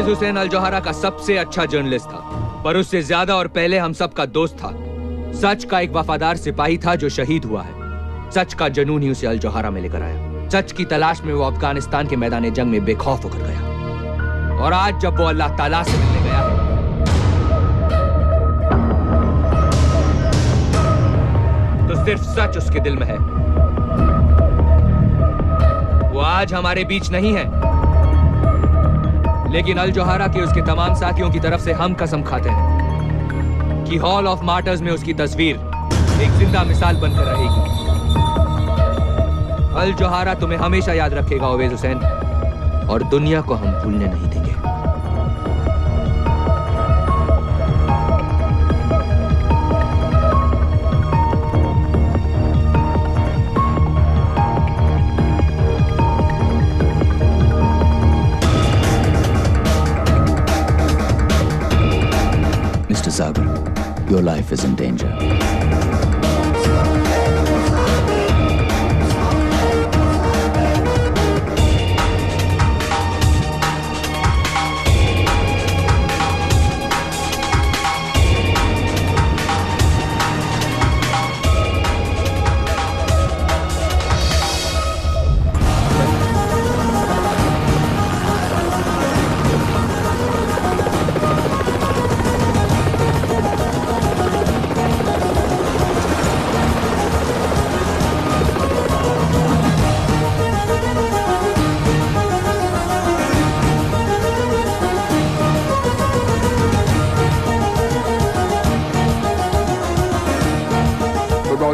ओवेज हुसैन अल जोहरा का सबसे अच्छा जर्नलिस्ट था, पर उससे ज्यादा और पहले हम सबका दोस्त था। सच का एक वफादार सिपाही था जो शहीद हुआ है। सच का जुनून ही उसे अल जोहरा में लेकर आया। सच की तलाश में वो अफगानिस्तान के मैदान जंग में बेखौफ होकर गया। और आज जब वो अल्लाह ताला से मिलने गया है, तो सिर्फ सच उसके दिल में है। वो आज हमारे बीच नहीं है, लेकिन अल जोहरा के उसके तमाम साथियों की तरफ से हम कसम खाते हैं कि हॉल ऑफ मार्टर्स में उसकी तस्वीर एक जिंदा मिसाल बनकर रहेगी। अल जोहरा तुम्हें हमेशा याद रखेगा ओवेज हुसैन, और दुनिया को हम भूलने नहीं देंगे। Mr. Zagar, your life is in danger.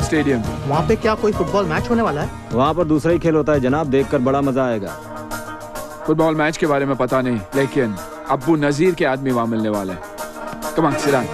Stadium. वहाँ पे क्या कोई फुटबॉल मैच होने वाला है? वहाँ पर दूसरा ही खेल होता है जनाब, देखकर बड़ा मजा आएगा। फुटबॉल मैच के बारे में पता नहीं, लेकिन अब्बू नजीर के आदमी वहाँ मिलने वाले हैं। Come on, sit down.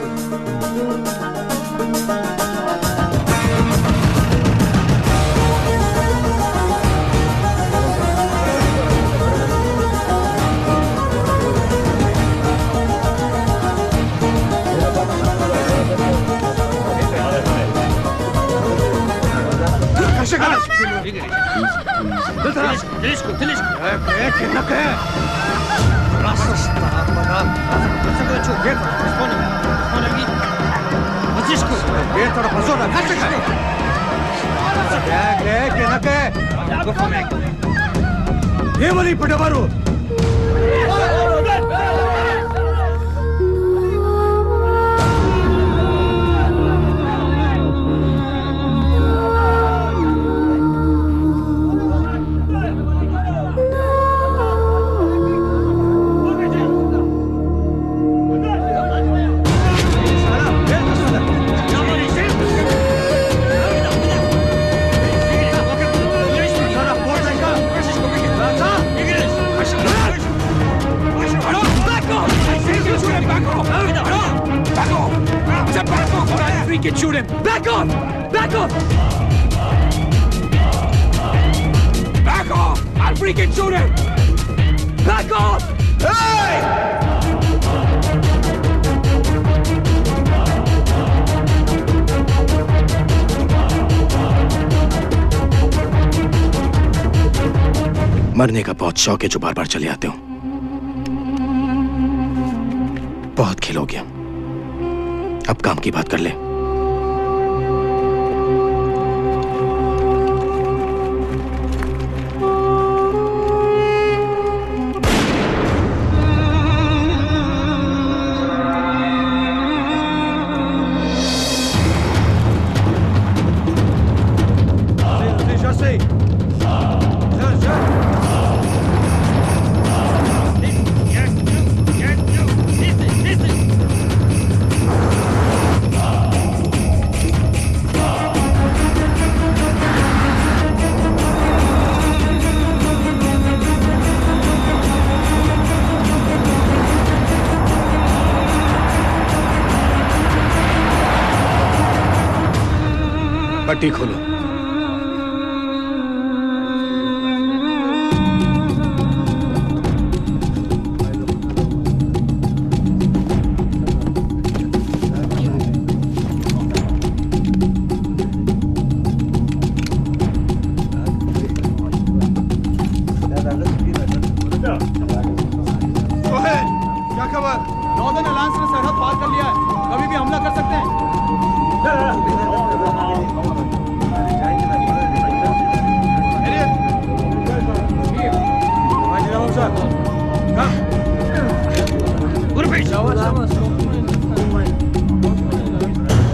मरने का बहुत शौक है जो बार बार चले आते हो। बहुत खेल हो गया, अब काम की बात कर ले। पट्टी खोलो। Go ahead. क्या खबर? नॉर्दर्न अलायंस ने सरहद पार कर लिया है, कभी भी हमला कर सकते हैं।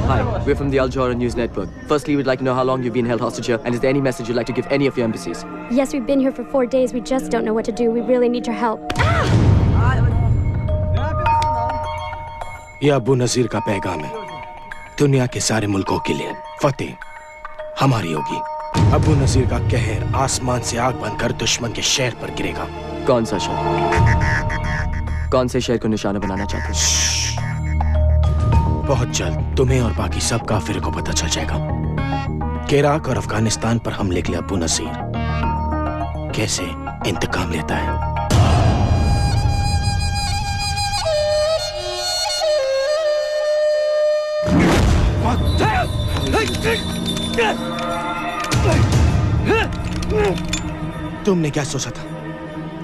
Hi, we're from the Al Jazeera News Network. Firstly, we'd like to know how long you've been held hostage here, and is there any message you'd like to give any of your embassies? Yes, we've been here for 4 days. We just don't know what to do. We really need your help. यह अबू नजीर का पैगाम है दुनिया के सारे मुल्कों के लिए। फतेह हमारी होगी। अबू नजीर का कहर आसमान से आग बनकर दुश्मन के शहर पर गिरेगा। कौन सा शहर? कौन से शहर को निशाना बनाना चाहते हैं? बहुत जल्द तुम्हें और बाकी सब काफिर को पता चल जाएगा कि इराक और अफगानिस्तान पर हमले के लिए अबू नजीर कैसे इंतकाम लेता है। तुमने क्या सोचा था?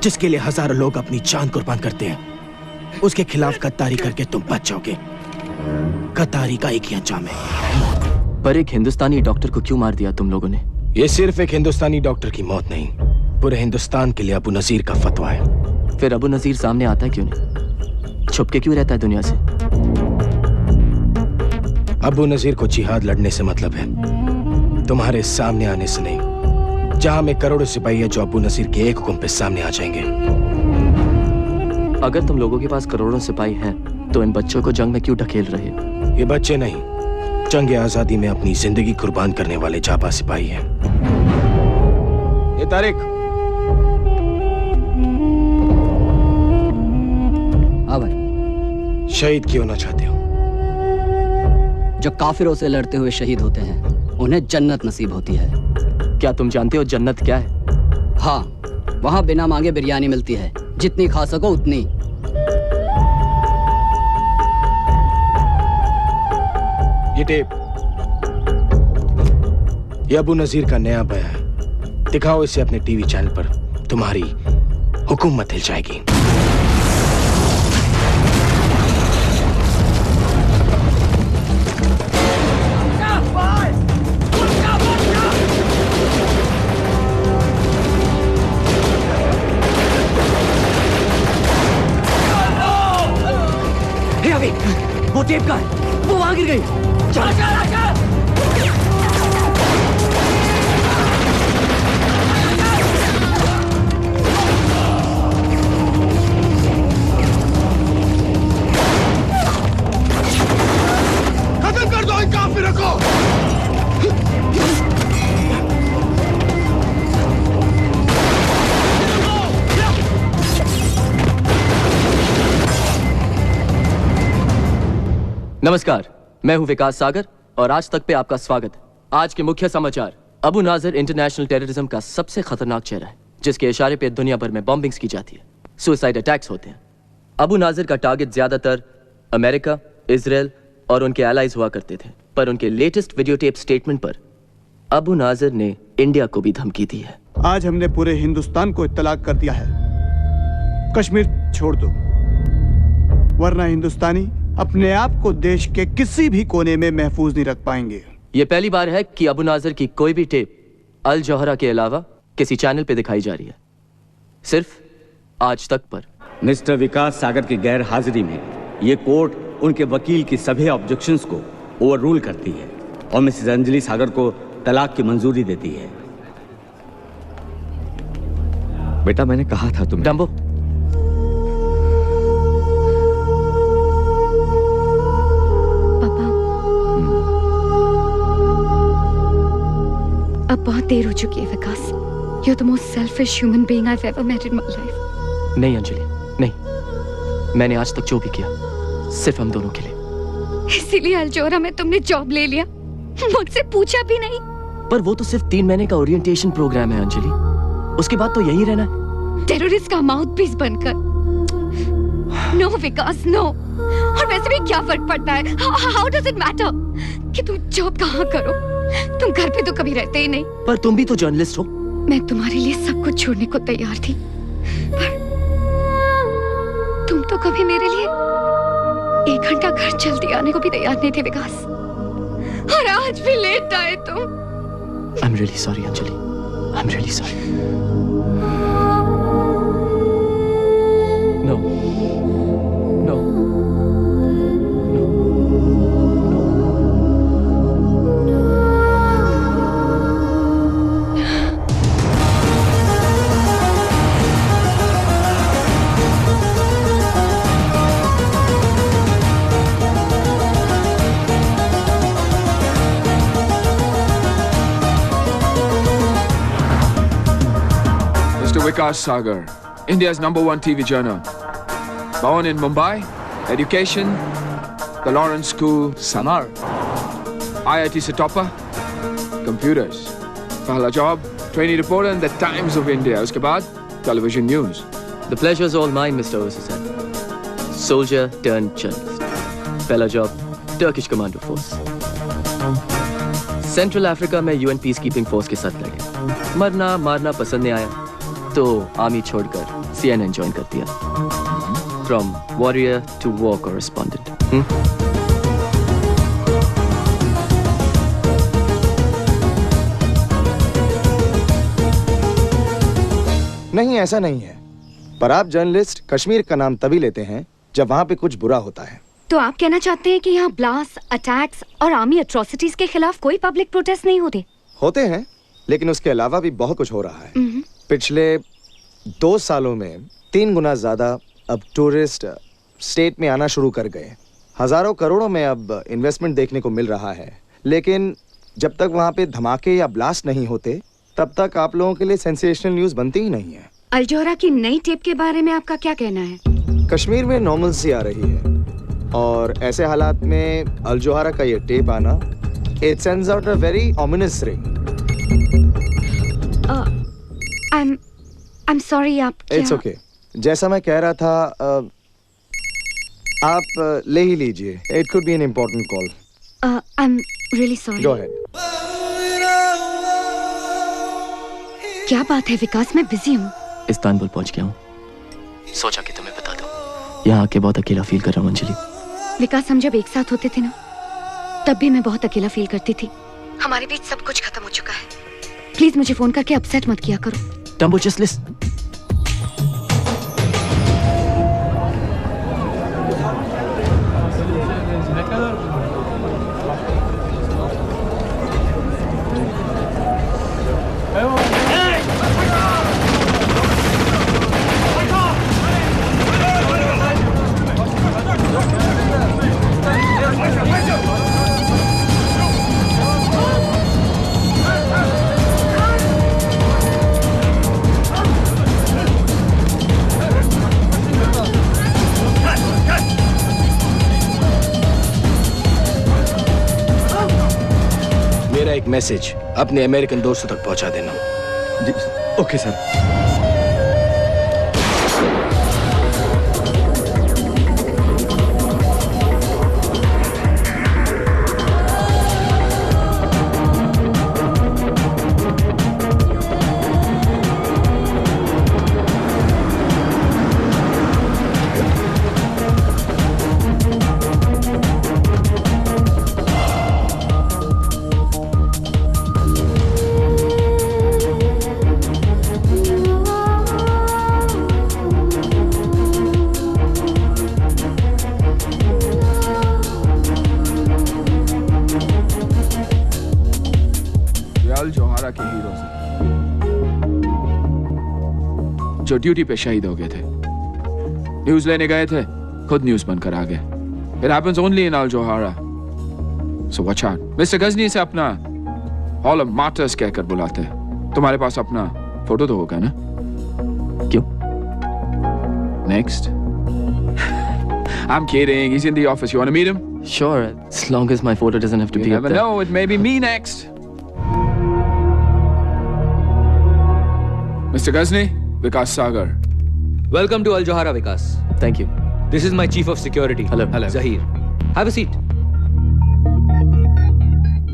जिसके लिए हजारों लोग अपनी जान कुर्बान करते हैं, उसके खिलाफ गद्दारी करके तुम बच जाओगे। गद्दारी का एक ही अंजाम है। पर एक हिंदुस्तानी डॉक्टर को क्यों मार दिया तुम लोगों ने? ये सिर्फ एक हिंदुस्तानी डॉक्टर की मौत नहीं, पूरे हिंदुस्तान के लिए अबू नजीर का फतवा है। फिर अबू नजीर सामने आता क्यों नहीं? छुप के क्यों रहता है दुनिया से? अबू नजीर को जिहाद लड़ने से मतलब है, तुम्हारे सामने आने से नहीं। जहां में करोड़ों सिपाही है जो अबू नजीर के एक हुक्म पे सामने आ जाएंगे। अगर तुम लोगों के पास करोड़ों सिपाही हैं, तो इन बच्चों को जंग में क्यों ढकेल रहे हो? ये बच्चे नहीं, जंग आजादी में अपनी जिंदगी कुर्बान करने वाले जाबा सिपाही हैं। ये तारिक। हाँ भाई। शहीद क्यों होना चाहते हो? जो काफिरों से लड़ते हुए शहीद होते हैं, उन्हें जन्नत नसीब होती है। क्या तुम जानते हो जन्नत क्या है? हाँ, वहाँ बिना मांगे बिरयानी मिलती है, जितनी खा सको उतनी। ये टेप, ये अबू नजीर का नया बयान है। दिखाओ इसे अपने टीवी चैनल पर, तुम्हारी हुकूमत हिल जाएगी। वो टेप का है, वो वहां गिर गई। चल चल चल। खत्म कर दो इन काफिरों को। नमस्कार, मैं हूं विकास सागर और आज तक पे आपका स्वागत है। आज के मुख्य समाचार। अबू नाजर इंटरनेशनल टेररिज्म का सबसे खतरनाक चेहरा है, जिसके इशारे पे दुनिया भर में बॉम्बिंग्स की जाती है, सुसाइड अटैक्स होते हैं। अबू नाजर का टारगेट ज्यादातर अमेरिका, इजराइल और उनके एलाइज हुआ करते थे, पर उनके लेटेस्ट वीडियो टेप स्टेटमेंट पर अबू नाजर ने इंडिया को भी धमकी दी है। आज हमने पूरे हिंदुस्तान को इत्तला कर दिया है, कश्मीर छोड़ दो, वरना हिंदुस्तानी अपने आप को देश के किसी भी कोने में महफूज नहीं रख पाएंगे। ये पहली बार है कि अबू नाजर की कोई भी टेप अल जौहरा के अलावा किसी चैनल पे दिखाई जा रही है, सिर्फ आज तक पर। मिस्टर विकास सागर की गैर हाजिरी में ये कोर्ट उनके वकील की सभी ऑब्जेक्शंस को ओवररूल करती है और मिसेस अंजलि सागर को तलाक की मंजूरी देती है। बेटा, मैंने कहा था तुम्हें। डम्बो, अब बहुत देर हो चुकी है विकास। You're the most selfish human being I've ever met in my life. नहीं अंजलि, नहीं। मैंने आज तक जो भी किया सिर्फ हम दोनों के लिए। इसीलिए अल्जोरा में तुमने जॉब ले लिया, मुझसे पूछा भी नहीं। पर वो तो सिर्फ 3 महीने का ओरिएंटेशन प्रोग्राम है अंजलि, उसके बाद तो यही रहना है। टेररिस्ट का माउथ पीस बनकर। नो विकास, नो। और वैसे भी क्या फर्क पड़ता है? How does it matter कि तुम जॉब कहाँ करो? तुम घर पे तो कभी रहते ही नहीं। पर तुम भी तो जर्नलिस्ट हो। मैं तुम्हारे लिए सब कुछ छोड़ने को तैयार थी, पर तुम तो कभी मेरे लिए 1 घंटा घर जल्दी आने को भी तैयार नहीं थे विकास, और आज भी लेट आए तुम। I'm really sorry, Anjali. I'm really sorry. No. No. Vikas Sagar, India's #1 TV journal. Born in Mumbai, education, the Lawrence School, Samar. IIT se topper, computers. Pehla job, trainee reporter in the Times of India. Uske baad, television news. The pleasure's all mine, Mr. Osasan. Soldier turned journalist. Pehla job, Turkish Commando Force. Central Africa में UN Peacekeeping Force के साथ लड़े। मरना मारना पसंद नहीं आया, तो आर्मी छोड़कर CNN ज्वाइन कर दिया। From warrior to war correspondent. नहीं, ऐसा नहीं है। पर आप जर्नलिस्ट कश्मीर का नाम तभी लेते हैं जब वहाँ पे कुछ बुरा होता है। तो आप कहना चाहते हैं कि यहाँ ब्लास्ट, अटैक्स और आर्मी एट्रोसिटीज के खिलाफ कोई पब्लिक प्रोटेस्ट नहीं होते? होते हैं, लेकिन उसके अलावा भी बहुत कुछ हो रहा है। पिछले 2 सालों में 3 गुना ज्यादा अब टूरिस्ट स्टेट में आना शुरू कर गए। हजारों करोड़ों में अब इन्वेस्टमेंट देखने को मिल रहा है। लेकिन जब तक वहाँ पे धमाके या ब्लास्ट नहीं होते, तब तक आप लोगों के लिए सेंसेशनल न्यूज बनती ही नहीं है। अल जोहरा की नई टेप के बारे में आपका क्या कहना है? कश्मीर में नॉर्मलसी आ रही है, और ऐसे हालात में अल जोहरा का ये टेप आना, it sends out a very ominous ring. I'm sorry, आप क्या? It's okay. जैसा मैं कह रहा था, आप ले ही लीजिए। It could be an important call. I'm really sorry. Go ahead. क्या बात है विकास, मैं बिजी हूँ। इस्तांबुल पहुंच गया हूँ। सोचा कि तुम्हें बता दूं। यहाँ आके बहुत अकेला फील कर रहा हूँ अंजलि। विकास, हम जब एक साथ होते थे ना, तब भी मैं बहुत अकेला फील करती थी। हमारे बीच सब कुछ खत्म हो चुका है। प्लीज मुझे फोन करके अपसेट मत किया करो। Dumbo, just listen. एक मैसेज अपने अमेरिकन दोस्तों तक पहुंचा देना। Okay sir. जो ड्यूटी पे शहीद हो गए थे, न्यूज लेने गए थे, खुद न्यूज बनकर आ गए। It happens only in Al Johara. So watch out. Mister Ghajini से अपना Hall of Martyrs कहकर बुलाते हैं। तुम्हारे पास अपना फोटो तो होगा ना? क्यों? Next. I'm kidding. He's in the office. You want to meet him? Sure, as long as my photo doesn't have to be up there. You never know. It may be me next. Mr. Ghazni, Vikas Sagar. Welcome to Al Johara, Vikas. Thank you. This is my chief of security. Hello. Zahir. Have a seat.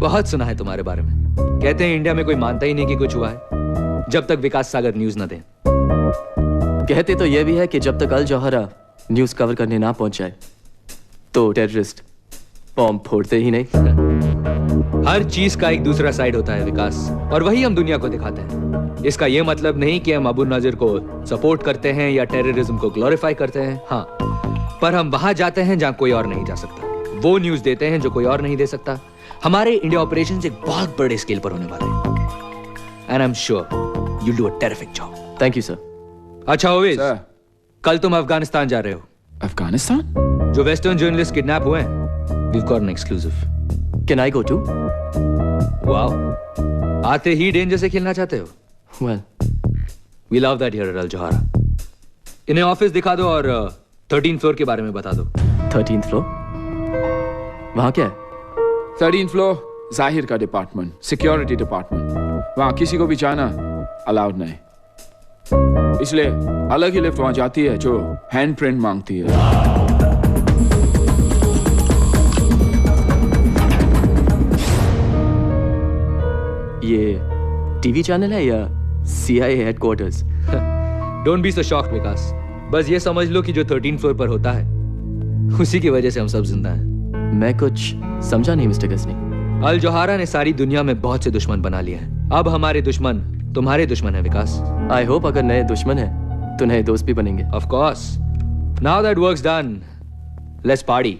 बहुत सुना है तुम्हारे बारे में। कहते हैं India में कोई मानता ही नहीं कि कुछ हुआ है जब तक विकास सागर न्यूज न दें। कहते तो ये भी है कि जब तक अल जौहरा न्यूज़ कवर करने ना पहुंच जाए तो टेररिस्ट बॉम्ब फोड़ते ही नहीं। हर चीज का एक दूसरा साइड होता है विकास, और वही हम दुनिया को दिखाते हैं। इसका यह मतलब नहीं कि हम अबू नाजिर को सपोर्ट करते हैं या टेररिज्म को ग्लोरीफाई करते हैं। हाँ, पर हम वहां जाते हैं जहां कोई और नहीं जा सकता, वो न्यूज़ देते हैं जो कोई और नहीं दे सकता। हमारे इंडिया ऑपरेशंस एक बहुत बड़े स्केल पर होने वाले हैं, and I am sure you do a terrific job. Thank you sir. अच्छा ओवेस, कल तुम अफगानिस्तान जा रहे हो। अफगानिस्तान? जो वेस्टर्न जर्नलिस्ट किडनैप हुए हैं, we've got an exclusive. Can I go too? Wow. आते ही डेंजर से खेलना चाहते हो? Well, we love that here at Al Johara. इन्हें ऑफिस दिखा दो और 13th फ्लोर के बारे में बता दो। 13th floor? वहां क्या है? 13th फ्लोर जाहिर का डिपार्टमेंट, सिक्योरिटी डिपार्टमेंट। वहां किसी को भी जाना अलाउड नहीं, इसलिए अलग ही लिफ्ट वहां जाती है जो हैंड प्रिंट मांगती है। ये टीवी चैनल है या CIA headquarters? Don't be so shocked Vikas, बस ये समझ लो कि जो 13th फ्लोर पर होता है उसी की वजह से हम सब जिंदा हैं। मैं कुछ समझा नहीं मिस्टर गजनी। अल जोहारा ने सारी दुनिया में बहुत से दुश्मन बना लिए हैं। अब हमारे दुश्मन तुम्हारे दुश्मन है विकास। आई होप अगर नए दुश्मन है तो नए दोस्त भी बनेंगे। Of course. Now that work's done, let's party.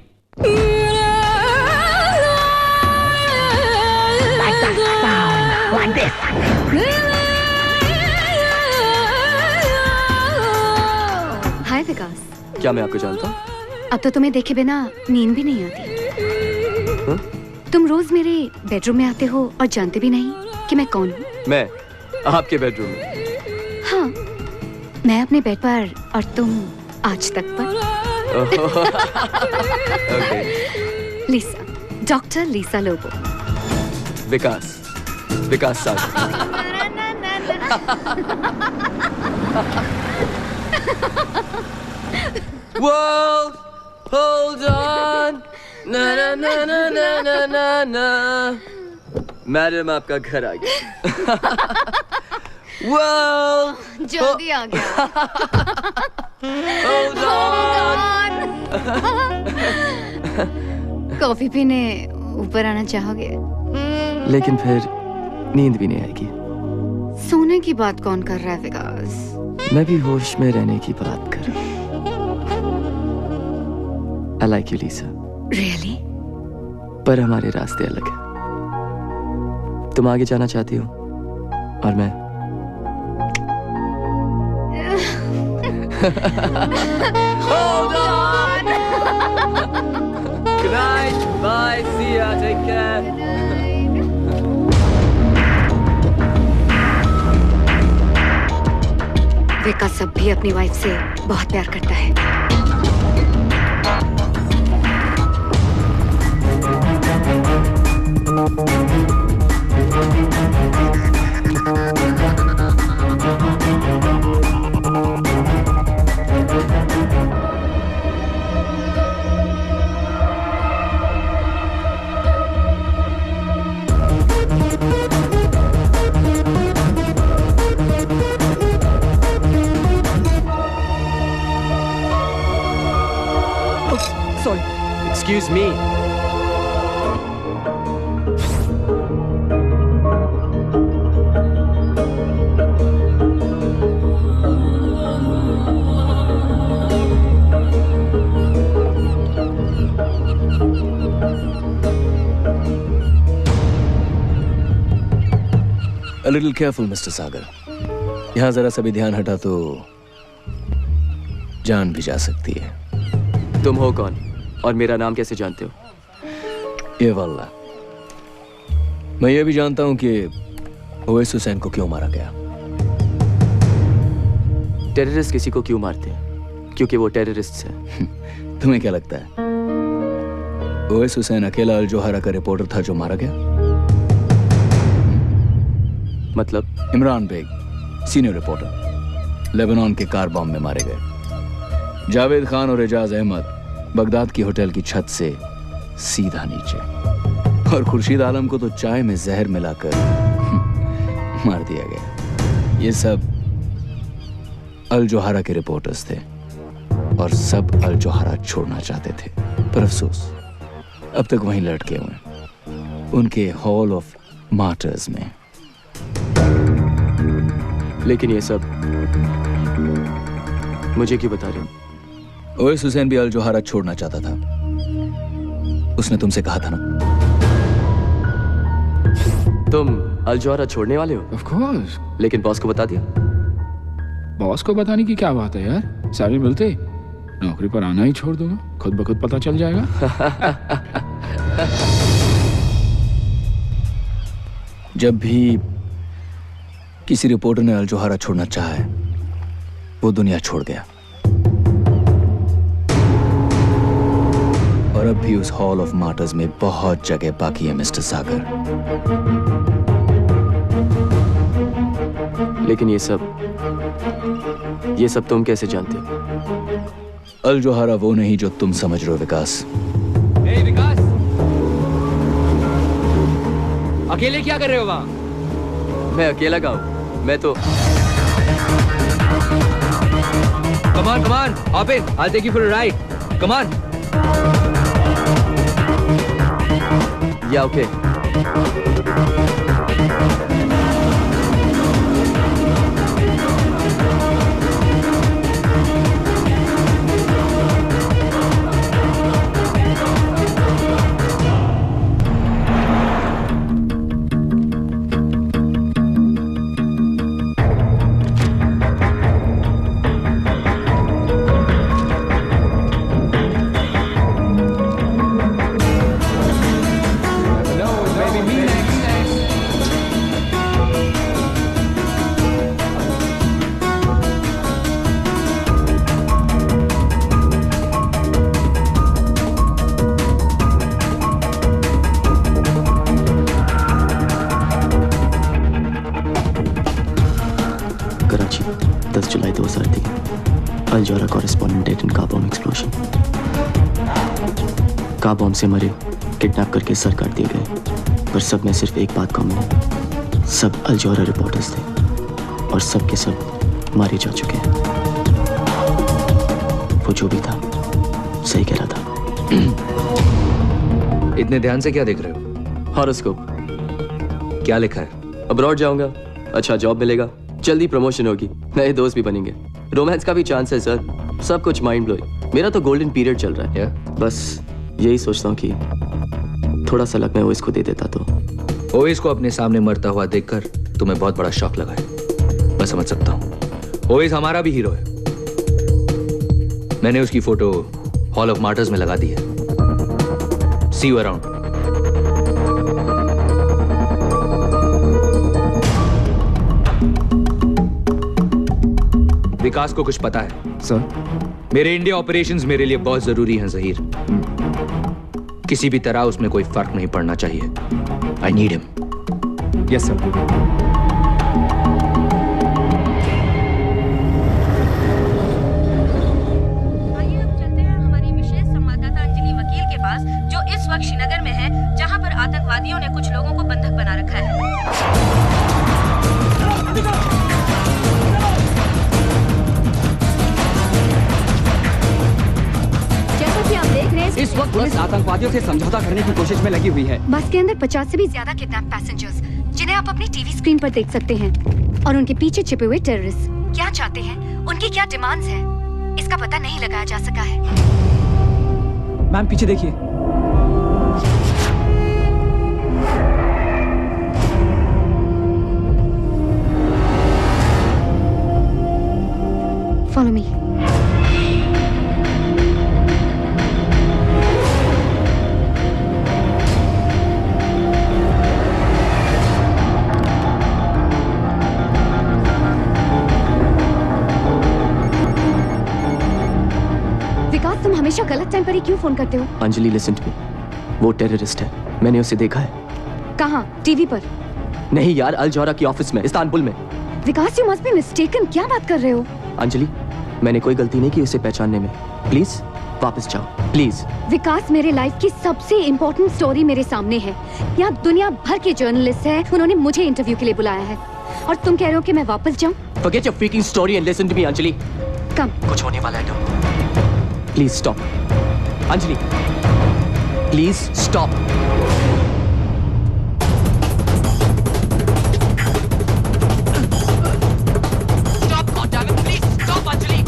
Hi Vikas. क्या मैं आपको जानता हूँ? अब तो तुम्हें देखे बिना नींद भी नहीं आती। हा? तुम रोज मेरे बेडरूम में आते हो और जानते भी नहीं कि मैं कौन हूँ। मैं आपके बेडरूम में? हाँ, मैं अपने बेड पर और तुम आज तक पर। Okay. Lisa, doctor Lisa Lobo. Vikas Sagar. World, hold on. Na na na na na na na na. Madam आपका घर आ गया। World, जल्दी आ गया। hold on. कॉफी पीने ऊपर आना चाहोगे? लेकिन फिर नींद भी नहीं आएगी। सोने की बात कौन कर रहा है विकास? मैं भी होश में रहने की बात कर रहा हूँ। I like you, Lisa. Really? पर हमारे रास्ते अलग हैं। तुम आगे जाना चाहती हो और मैं Hold on. Good night. Bye. See ya. Take care. विकास अब भी अपनी वाइफ से बहुत प्यार करता है। Excuse me. A little careful, Mr. सागर। यहाँ जरा सा भी ध्यान हटा तो जान भी जा सकती है। तुम हो कौन और मेरा नाम कैसे जानते हो? ये वल्ला, मैं ये भी जानता हूं कि ओवैस हुसैन को क्यों मारा गया। टेररिस्ट किसी को क्यों मारते हैं? क्योंकि वो टेररिस्ट हैं। तुम्हें क्या लगता है ओवैस हुसैन अकेला अल जोहारा का रिपोर्टर था जो मारा गया? मतलब? Imran Baig, senior reporter, Lebanon के कार बॉम्ब में मारे गए। जावेद खान और एजाज अहमद बगदाद की होटल की छत से सीधा नीचे, और खुर्शीद आलम को तो चाय में जहर मिलाकर मार दिया गया। ये सब अल जोहारा के रिपोर्टर्स थे और सब अल जोहरा छोड़ना चाहते थे, पर अफसोस अब तक वहीं लटके हुए हैं, उनके हॉल ऑफ मार्टर्स में। लेकिन ये सब मुझे क्यों बता रहे हो? ओवैस हुसैन भी अल जोहरा छोड़ना चाहता था, उसने तुमसे कहा था ना। तुम अल जोहरा छोड़ने वाले हो? Of course. लेकिन बॉस को बता दिया? बॉस को बताने की क्या बात है यार, सारे मिलते नौकरी पर आना ही छोड़ दूंगा, खुद ब खुद पता चल जाएगा। जब भी किसी रिपोर्टर ने अल जोहरा छोड़ना चाहा है, वो दुनिया छोड़ गया, और अब भी उस हॉल ऑफ मार्टर्स में बहुत जगह बाकी है मिस्टर सागर। लेकिन ये सब तुम कैसे जानते हो? अल जोहरा वो नहीं जो तुम समझ रहे हो विकास। विकास, अकेले क्या कर रहे हो वहां? मैं अकेला गाऊं? मैं तो Come on, hop in. I'll take you for a ride. Come on. Yeah, okay. Karachi 10 July 2003 Al Johara correspondent dead in car bomb explosion. Car bomb से मरे, किडनैप करके सर काट दिए गए, पर सब में सिर्फ एक बात कॉमन है, सब अल जोहरा रिपोर्टर्स थे और सब के सब मारे जा चुके हैं। वो जो भी था सही कह रहा था। इतने ध्यान से क्या देख रहे हो? हॉरोस्कोप। क्या लिखा है? अब्रॉड जाऊंगा, अच्छा जॉब मिलेगा, जल्दी प्रमोशन होगी, नए दोस्त भी बनेंगे, रोमांस का भी चांस है सर, सब कुछ माइंड ब्लोइंग। मेरा तो गोल्डन पीरियड चल रहा है। बस यही सोचता हूँ कि थोड़ा सा लक मैं ओवैस को दे देता तो। ओवैस को अपने सामने मरता हुआ देखकर तुम्हें बहुत बड़ा शॉक लगा है, मैं समझ सकता हूँ। ओवैस हमारा भी हीरो है, मैंने उसकी फोटो हॉल ऑफ मार्टर्स में लगा दी है। सी यू अराउंड। विकास को कुछ पता है सर? मेरे इंडिया ऑपरेशंस मेरे लिए बहुत जरूरी हैं जहीर। किसी भी तरह उसमें कोई फर्क नहीं पड़ना चाहिए। I need him. Yes sir. आइए अब चलते हैं हमारी विशेष संवाददाता अंजलि वकील के पास, जो इस वक्त श्रीनगर में है, जहां पर आतंकवादियों ने कुछ लोगों को बंधक बना रखा है। इस वक्त पुलिस आतंकवादियों से समझौता करने की कोशिश में लगी हुई है। बस के अंदर 50 से भी ज्यादा किडनैप पैसेंजर्स, जिन्हें आप अपनी टीवी स्क्रीन पर देख सकते हैं, और उनके पीछे छिपे हुए टेररिस्ट क्या चाहते हैं, उनकी क्या डिमांड्स हैं, इसका पता नहीं लगाया जा सका है। मैम पीछे देखिए। Follow me. तुम हमेशा गलत टाइम पर ही क्यों फोन करते हो? अंजलि लिसन टू मी, वो टेररिस्ट है, मैंने उसे देखा है। कहाँ? टीवी पर? नहीं यार, अल जोहरा की ऑफिस में, इस्तांबुल में। विकास, यू मस्ट बी मिस्टेकन, क्या बात कर रहे हो? अंजलि, मैंने कोई गलती नहीं की उसे पहचानने में, प्लीज वापस जाओ प्लीज। विकास, मेरे लाइफ की सबसे इम्पोर्टेंट स्टोरी मेरे सामने है। यहाँ दुनिया भर के जर्नलिस्ट हैं, उन्होंने मुझे इंटरव्यू के लिए बुलाया है, और तुम कह रहे हो कि मैं वापस जाऊँ? Forget your freaking story and listen to me, Anjali. कम। कुछ होने वाला है तो। Please stop. Anjali, please stop. Stop, goddammit! Please stop, Anjali!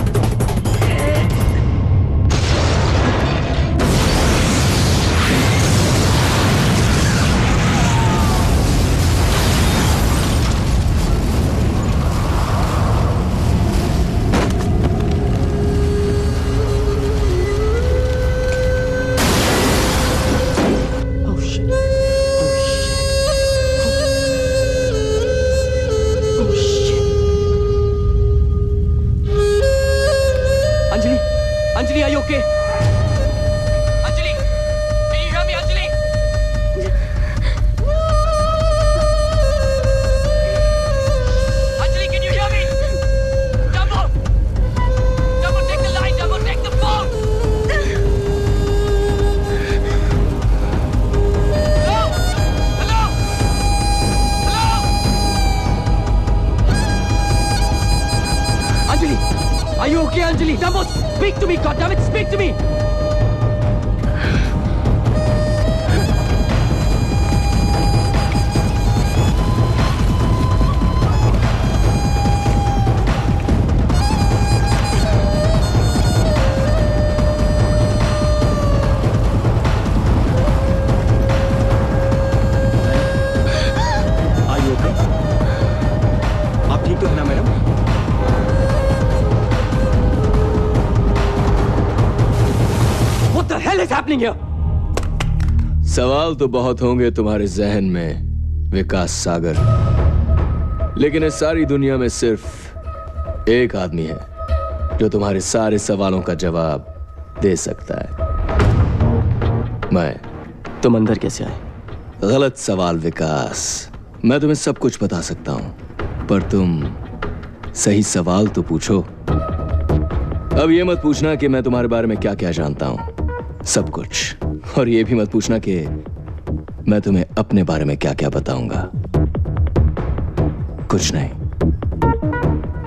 Anjali, are you okay? Anjali! Can you hear me, Anjali? Anjali, can you hear me? Dumbo! Dumbo, take the line! Dumbo, take the phone! Hello? Hello? Hello? Anjali, are you okay, Anjali? Dumbo, speak to me, goddammit, speak to me! Are you okay? आप ठीक तो है ना madam? What the hell is happening here? सवाल तो बहुत होंगे तुम्हारे जहन में विकास सागर, लेकिन इस सारी दुनिया में सिर्फ एक आदमी है जो तुम्हारे सारे सवालों का जवाब दे सकता है। मैं। तुम अंदर कैसे आए? गलत सवाल विकास। मैं तुम्हें सब कुछ बता सकता हूं, पर तुम सही सवाल तो पूछो। अब ये मत पूछना कि मैं तुम्हारे बारे में क्या क्या जानता हूं, सब कुछ। और ये भी मत पूछना कि मैं तुम्हें अपने बारे में क्या क्या बताऊंगा, कुछ नहीं।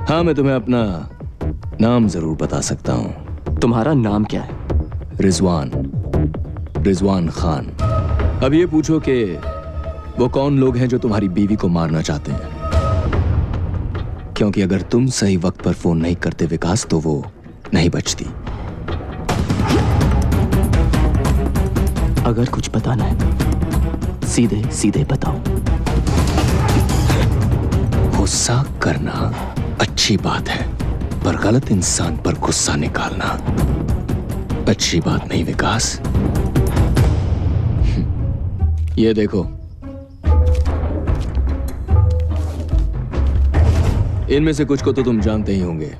हाँ, मैं तुम्हें अपना नाम जरूर बता सकता हूं। तुम्हारा नाम क्या है? रिजवान खान। अब ये पूछो कि वो कौन लोग हैं जो तुम्हारी बीवी को मारना चाहते हैं, क्योंकि अगर तुम सही वक्त पर फोन नहीं करते विकास, तो वो नहीं बचती। अगर कुछ बताना है सीधे सीधे बताओ। गुस्सा करना अच्छी बात है, पर गलत इंसान पर गुस्सा निकालना अच्छी बात नहीं विकास। ये देखो, इनमें से कुछ को तो तुम जानते ही होंगे।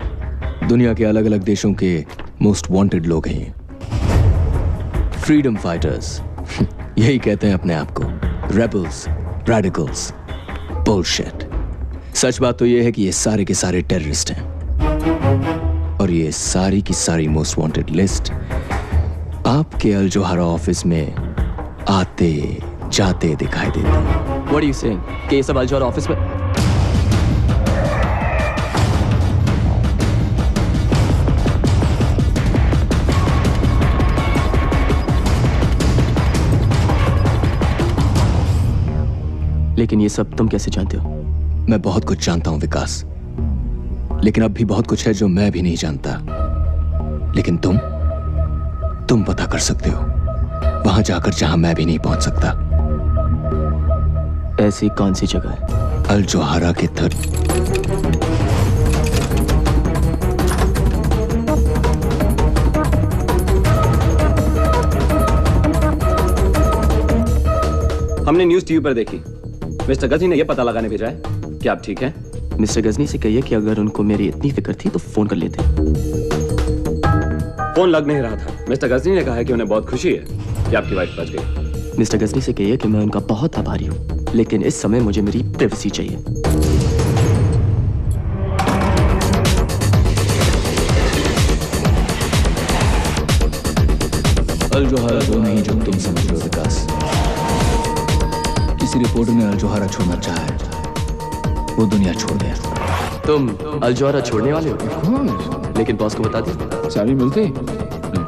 दुनिया के अलग अलग देशों के मोस्ट वांटेड लोग हैं। फ्रीडम फाइटर्स, यही कहते हैं अपने आप को। Rebels, radicals, bullshit. सच बात तो यह है कि ये सारे के सारे टेररिस्ट हैं, और ये सारी की सारी मोस्ट वांटेड लिस्ट आपके अल जोहारा ऑफिस में आते जाते दिखाई देती है। What are you saying? कि ये सब अल जोहारा ऑफिस में? लेकिन ये सब तुम कैसे जानते हो? मैं बहुत कुछ जानता हूं विकास, लेकिन अब भी बहुत कुछ है जो मैं भी नहीं जानता। लेकिन तुम पता कर सकते हो, वहां जाकर जहां मैं भी नहीं पहुंच सकता। ऐसी कौन सी जगह है? अल जोहारा के हमने न्यूज टीवी पर देखी। मिस्टर गजनी ने यह पता लगाने भेजा है कि आप ठीक हैं। मिस्टर गजनी से कहिए कि अगर उनको मेरी इतनी फिक्र थी तो फोन कर लेते। फोन लग नहीं रहा था। मिस्टर गजनी ने कहा है कि उन्हें बहुत खुशी है कि आपकी वाइफ बच गई। मिस्टर गजनी से कहिए कि मैं उनका बहुत आभारी हूं, लेकिन इस समय मुझे मेरी प्राइवेसी चाहिए। अल जोहारा वो नहीं जो तुम समझ रहे हो विकास। किसी रिपोर्टर ने अल जोहारा छोड़ना चाहा है, वो दुनिया छोड़ गया। तुम अल जोहारा छोड़ने वाले हो? लेकिन बॉस को बता दी। सारी मिलती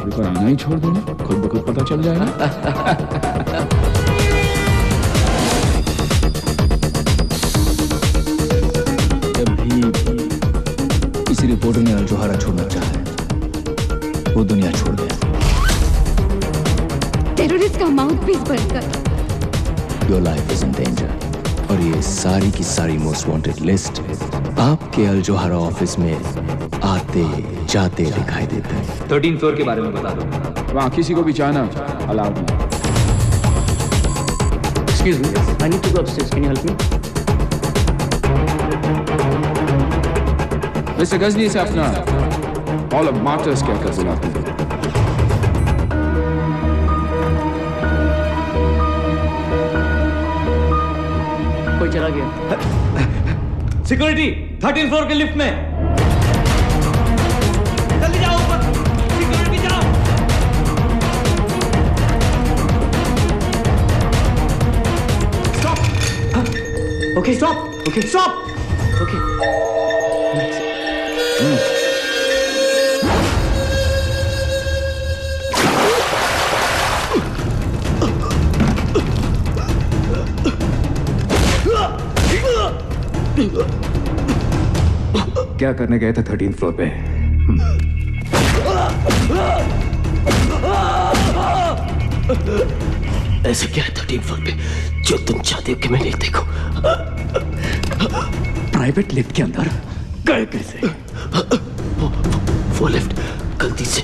टेबल पर आना ही छोड़ देना, खुद ब खुद पता चल जाएगा। जब भी किसी रिपोर्टर ने अल-जोहारा छोड़ना चाहा, वो दुनिया छोड़ गया। टेररिस्ट का माउथपीस बनकर। Your life is in danger. और ये सारी की सारी मोस्ट वांटेड लिस्ट आपके अल-जोहारा ऑफिस में आते जाते दिखाई देते हैं। 13 फ्लोर के बारे में बता दो। वहाँ किसी को भी जाना अलाउड नहीं। Excuse me, I need to go upstairs. Can you help me? Mister Ghajini से अपना Hall of Martyrs कहकर बुलाते हैं। कोई चला गया। सिक्योरिटी 13 फ्लोर के लिफ्ट में। जल्दी जाओ ऊपर, सिक्योरिटी जाओ। Stop. Okay, stop. Okay, stop. Okay. क्या करने गए थे 13th फ्लोर पे? ऐसे क्या है 13th फ्लोर पे जो तुम चाहते हो कि मैं नहीं देखूं? प्राइवेट लिफ्ट के अंदर गए कैसे? वो लिफ्ट गलती से।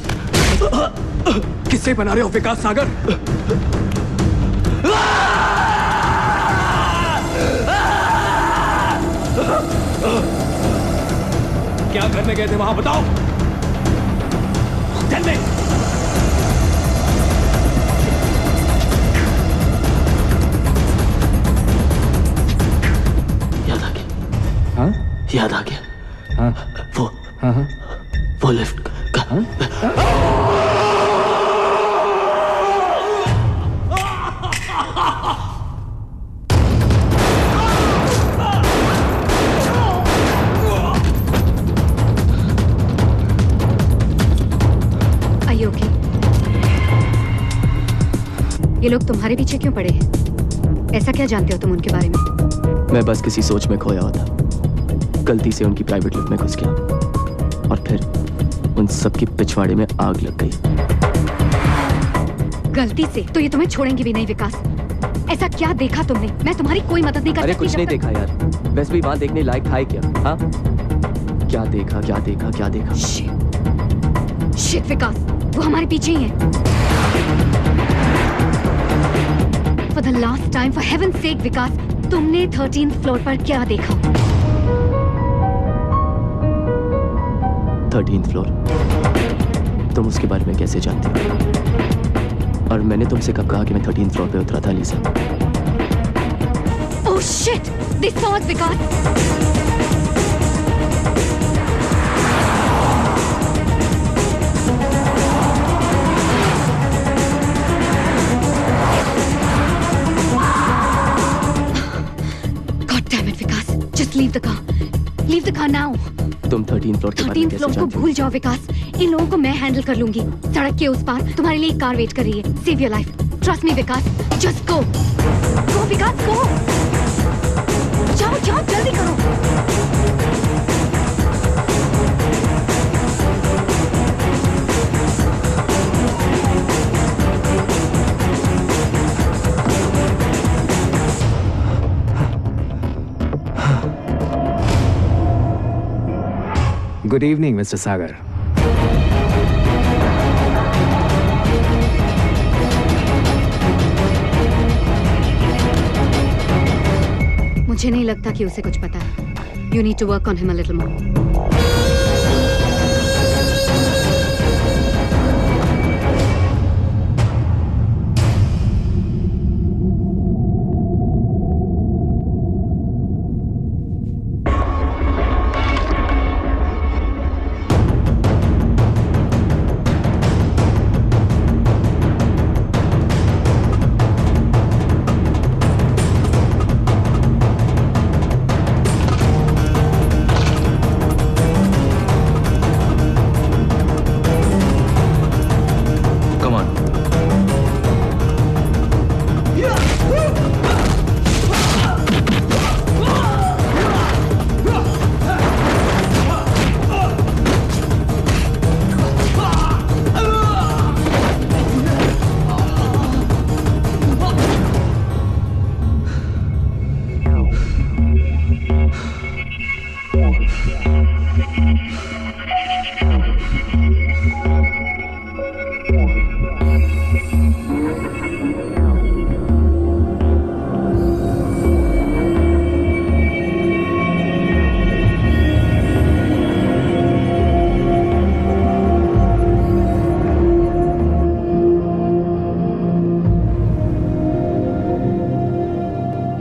किससे बना रहे हो विकास सागर? क्या करने गए थे वहां बताओ? Tell me. याद आ गया। हाँ? याद आ गया। हाँ? वो लिफ्ट का। ये लोग तुम्हारे पीछे क्यों पड़े हैं? ऐसा क्या जानते हो तुम उनके बारे में? मैं बस किसी सोच में खोया हुआ था, गलती से उनकी प्राइवेट लिफ्ट में घुस गया और फिर उन सबकी पिछवाड़े में आग लग गई। गलती से? तो ये तुम्हें छोड़ेंगे भी नहीं विकास। ऐसा क्या देखा तुमने? मैं तुम्हारी कोई मदद नहीं कर सकती। अरे कुछ नहीं देखा यार, वैसे भी वहां देखने लायक था ही क्या? हाँ? क्या देखा क्या देखा क्या देखा? शिट विकास, वो हमारे पीछे ही है। For the last time, for heaven's sake, विकास, तुमने 13th फ्लोर पर क्या देखा? 13th floor? तुम उसके बारे में कैसे जानते हो? और मैंने तुमसे कब कहा कि मैं 13th फ्लोर पे उतरा था, लीसा? Oh shit! They saw us, Vikas! Leave the car. Leave the car now. तुम 13th फ्लोर के बारे में कैसे जानती हो? 13th फ्लोर को भूल जाओ विकास। इन लोगों को मैं हैंडल कर लूंगी। सड़क के उस पार तुम्हारे लिए एक कार वेट कर रही है। Save your life. Trust me Vikas. Just go. Go Vikas, go. जाओ जाओ जल्दी करो। Good evening, Mr. Sagar. मुझे नहीं लगता कि उसे कुछ पता है। You need to work on him a little more.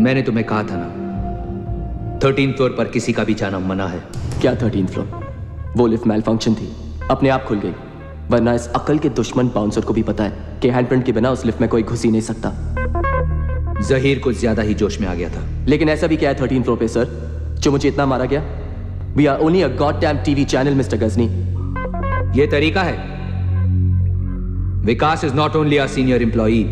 मैंने तुम्हें कहा था ना, 13th फ्लोर पर किसी का भी जाना मना है। क्या 13th फ्लोर? वो लिफ्ट मैल फंक्शन थी, अपने आप खुल गई। वरना इस अकल के दुश्मन बाउंसर को भी पता है कि हैंडप्रिंट के बिना उस लिफ्ट में कोई घुस ही नहीं सकता। जहीर कुछ ज्यादा ही जोश में आ गया था। लेकिन ऐसा भी क्या है 13th फ्लोर पे सर, जो मुझे इतना मारा गया? We are only a goddamn TV channel, Mr. Ghazni. ये तरीका है। Vikas is not only a senior employee,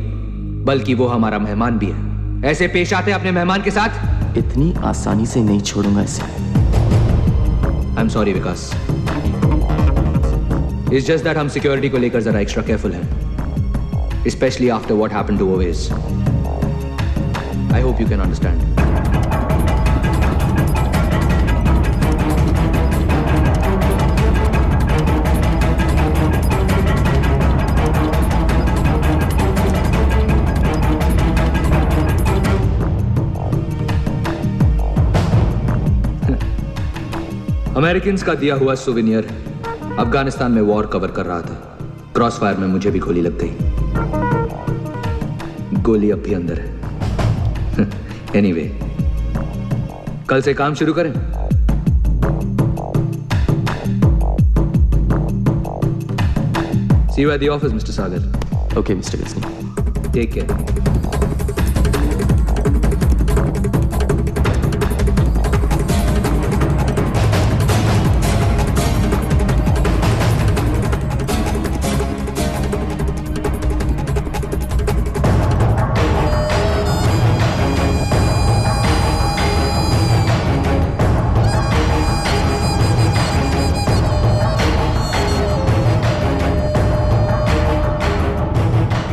बल्कि वो हमारा मेहमान भी है। ऐसे पेश आते हैं अपने मेहमान के साथ? इतनी आसानी से नहीं छोड़ूंगा इसे। I am sorry Vikas. It's just that हम सिक्योरिटी को लेकर जरा एक्स्ट्रा केयरफुल हैं, specially after what happened to Owais. I hope you can understand. Americans का दिया हुआ सुवेनियर अफगानिस्तान में वॉर कवर कर रहा था। क्रॉस फायर में मुझे भी गोली लग गई। गोली अब भी अंदर है। एनीवे, कल से काम शुरू करें। See you at the office, Mr. Sagar. Okay, Mr. Ghazni. Take care.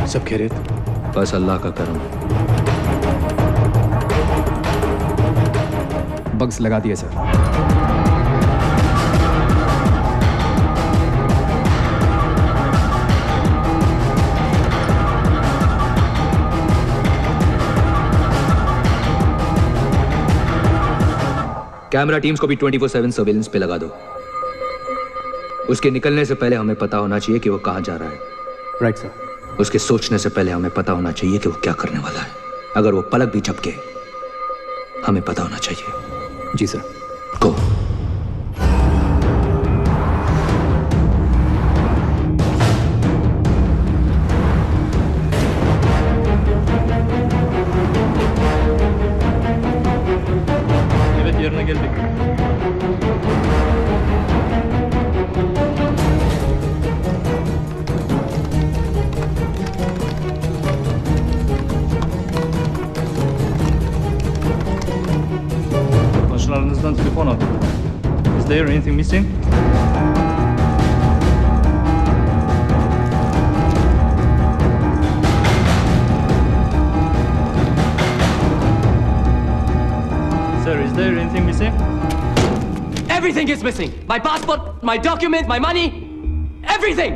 सब खैरियत? बस अल्लाह का करम। बग्स लगा दिए सर। कैमरा टीम्स को भी 24/7 सर्वेलेंस पे लगा दो। उसके निकलने से पहले हमें पता होना चाहिए कि वो कहां जा रहा है। Right sir. उसके सोचने से पहले हमें पता होना चाहिए कि वो क्या करने वाला है। अगर वो पलक भी झपके, हमें पता होना चाहिए। जी sir. Go. yerine geldik. Komşularınızdan telefon aldım. Is there anything missing? Sir, is there anything missing? Everything is missing. My passport, my document, my money, everything.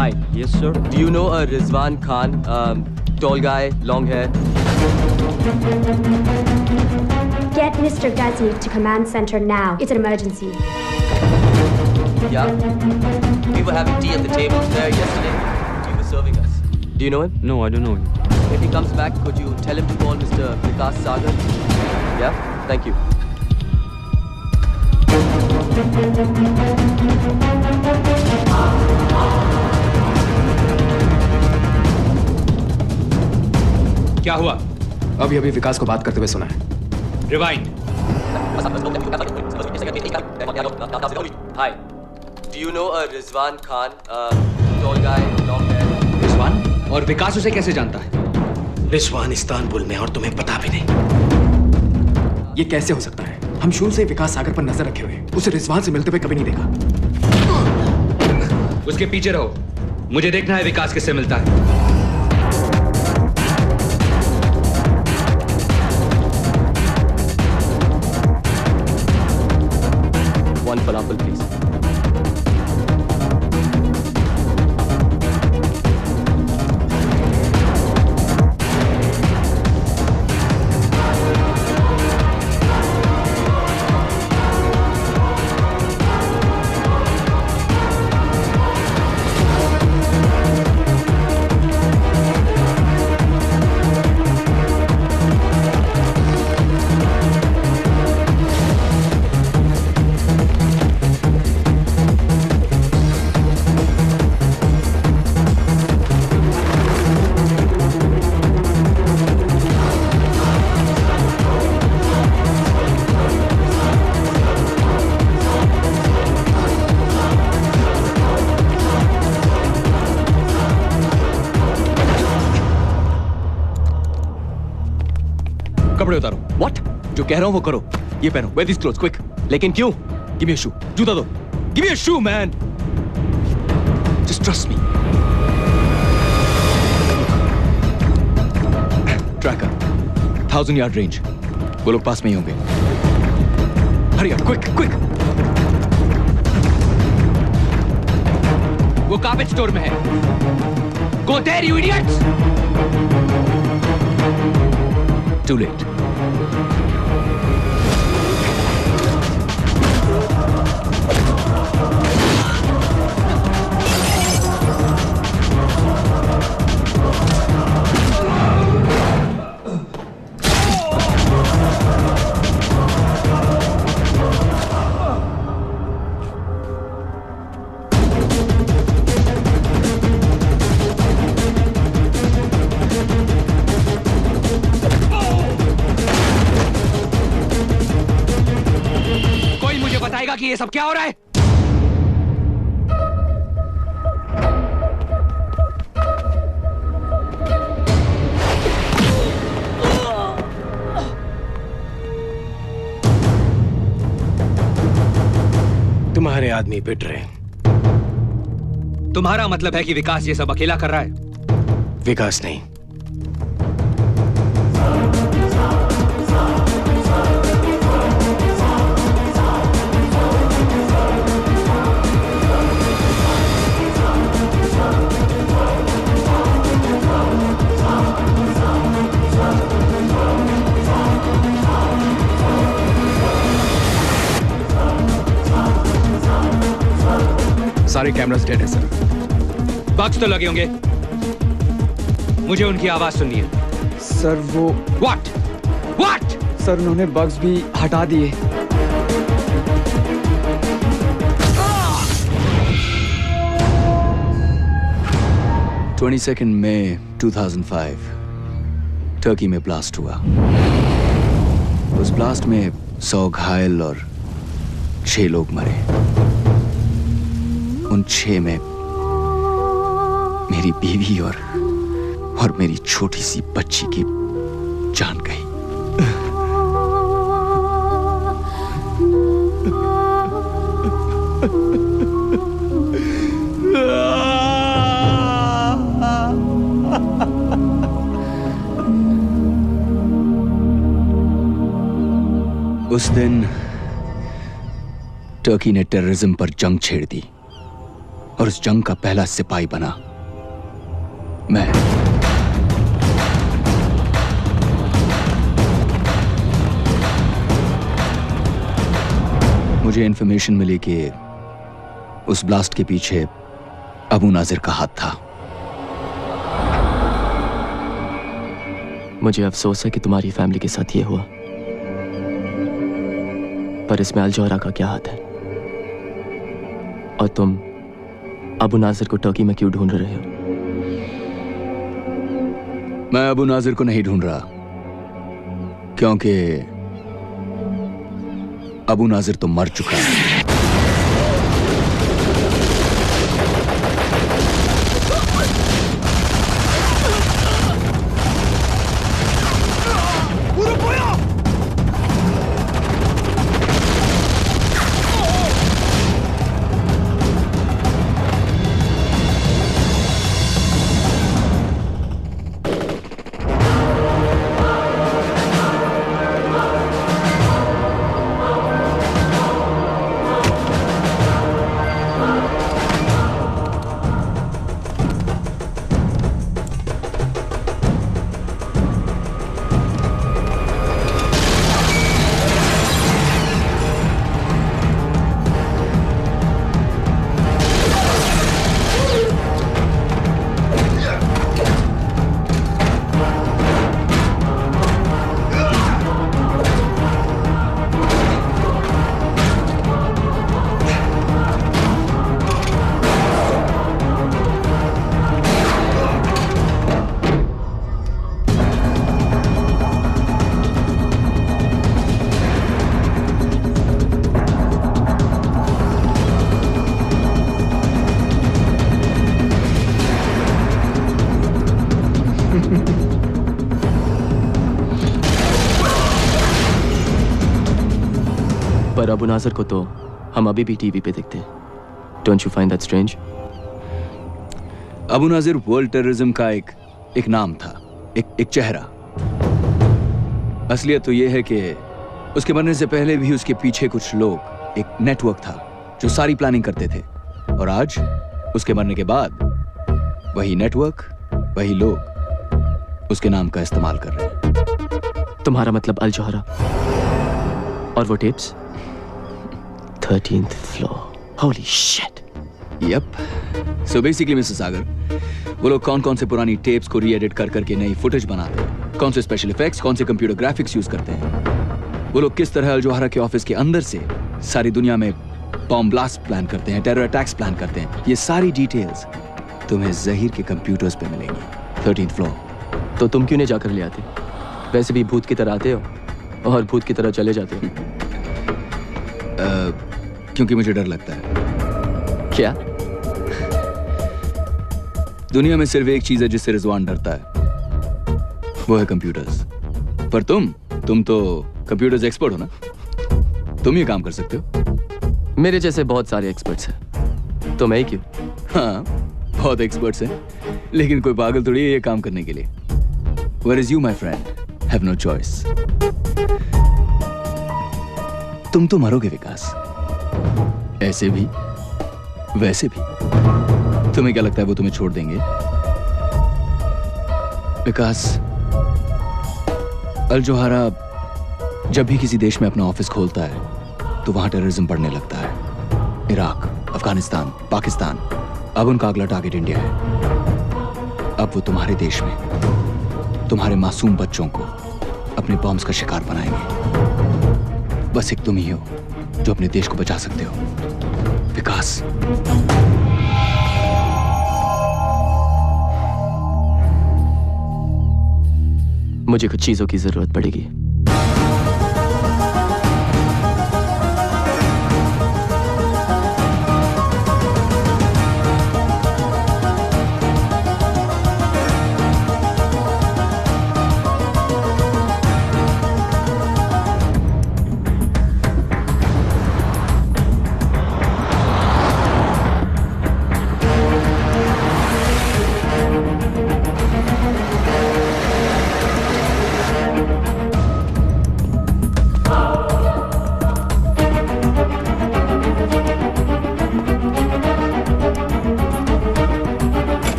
Hi. Yes, sir. Do you know a Rizwan Khan, tall guy, long hair? Get Mr. Ghazni to command center now. It's an emergency. Yeah. We were having tea at the tables there yesterday. He was serving us. Do you know him? No, I don't know him. If he comes back, could you tell him to call Mr. Vikas Sagar? Yeah? Thank you. क्या हुआ? अभी अभी विकास को बात करते हुए सुना है। Rewind. Hi. Do you know a Rizwan Khan, tall guy, long hair? Rizwan? और विकास उसे कैसे जानता है? रिजवान इस्तांबुल में और तुम्हें पता भी नहीं। ये कैसे हो सकता है? हम शुरू से विकास सागर पर नजर रखे हुए हैं। उसे रिजवान से मिलते हुए कभी नहीं देखा। उसके पीछे रहो, मुझे देखना है विकास किससे मिलता है। One falafel, please. कपड़े उतारो। What? जो कह रहा हूं वो करो। ये पहनो। Wear these clothes, quick. लेकिन क्यों? Give me a shoe. जूता दो। Give me a shoe, man. Just trust me. Tracker. 1000 yard range. वो लोग पास में ही होंगे। Hurry up, quick, quick. वो कार्पेट स्टोर में है। Go there, you idiots! Too late. बताएगा कि ये सब क्या हो रहा है? तुम्हारे आदमी पिट रहे हैं। तुम्हारा मतलब है कि विकास ये सब अकेला कर रहा है? विकास नहीं, सारे कैमरास डेड है सर। बग्स तो लगे होंगे, मुझे उनकी आवाज सुननी है। सर वो What? सर उन्होंने बग्स भी हटा दिए। 22 मई 2005 टर्की में ब्लास्ट हुआ। उस ब्लास्ट में 100 घायल और 6 लोग मरे। उन 6 में मेरी बीवी और मेरी छोटी सी बच्ची की जान गई। उस दिन टर्की ने टेररिज्म पर जंग छेड़ दी और उस जंग का पहला सिपाही बना मैं। मुझे इंफॉर्मेशन मिली कि उस ब्लास्ट के पीछे अबू नाजिर का हाथ था। मुझे अफसोस है कि तुम्हारी फैमिली के साथ ये हुआ, पर इसमें अलजोहरा का क्या हाथ है? और तुम अबू नाजिर को टर्की में क्यों ढूंढ रहे हो? मैं अबू नाजिर को नहीं ढूंढ रहा, क्योंकि अबू नाजिर तो मर चुका है। पर अबू नाजर को तो हम अभी भी टीवी पे देखते हैं। Don't you find that strange? Abu Nazir world terrorism का एक नाम था, एक चेहरा। असलियत तो यह है कि उसके बनने से पहले भी उसके पीछे कुछ लोग, एक नेटवर्क था जो सारी प्लानिंग करते थे। और आज उसके मरने के बाद वही नेटवर्क, वही लोग उसके नाम का इस्तेमाल कर रहे हैं। तुम्हारा मतलब अल जौहरा और वो tapes? 13th floor. Holy shit. Yep. So basically mister Sagar, वो लोग कौन कौन से पुरानी टेप्स को री-एडिट कर करके नई फुटेज बनाते हैं, कौन से स्पेशल इफेक्ट्स, कौन से कंप्यूटर ग्राफिक्स यूज करते हैं, वो लोग किस तरह अल जौहरा के ऑफिस के अंदर से सारी दुनिया में बॉम्ब ब्लास्ट प्लान करते हैं, टेरर अटैक्स प्लान करते हैं, ये सारी डिटेल्स तुम्हें जहीर के कंप्यूटर्स पे मिलेंगी। 13th floor. तो तुम क्यों नहीं जाकर ले आते? वैसे भी भूत की तरह आते हो और भूत की तरह चले जाते हो। क्योंकि मुझे डर लगता है। क्या? दुनिया में सिर्फ एक चीज है जिससे रिजवान डरता है, वो है कंप्यूटर्स। पर तुम तो कंप्यूटर्स एक्सपर्ट हो ना, तुम ये काम कर सकते हो। मेरे जैसे बहुत सारे एक्सपर्ट्स हैं, तो मैं ही क्यों? हाँ, बहुत एक्सपर्ट्स हैं, लेकिन कोई पागल थोड़ी है ये काम करने के लिए। Where is you, my friend? Have no choice. तुम तो मरोगे विकास, ऐसे भी वैसे भी। तुम्हें क्या लगता है वो तुम्हें छोड़ देंगे? विकास, अल जौहरा जब भी किसी देश में अपना ऑफिस खोलता है तो वहां टेररिज्म बढ़ने लगता है। इराक, अफगानिस्तान, पाकिस्तान, अब उनका अगला टारगेट इंडिया है। अब वो तुम्हारे देश में तुम्हारे मासूम बच्चों को अपने बॉम्ब्स का शिकार बनाएंगे। बस एक तुम ही हो जो अपने देश को बचा सकते हो, विकास। मुझे कुछ चीजों की जरूरत पड़ेगी।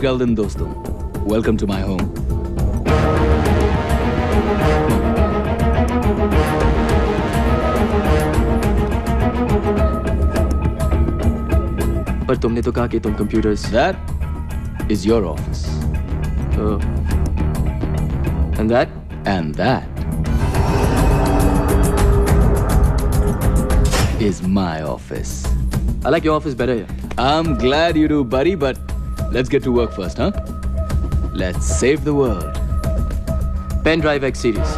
Golden दोस्तों, welcome to my home. पर तुमने तो कहा कि तुम computers. That is your office. Oh. And that? And that is my office. I like your office better. I'm glad you do, buddy, but let's get to work first, huh? Let's save the world. Pen Drive X series.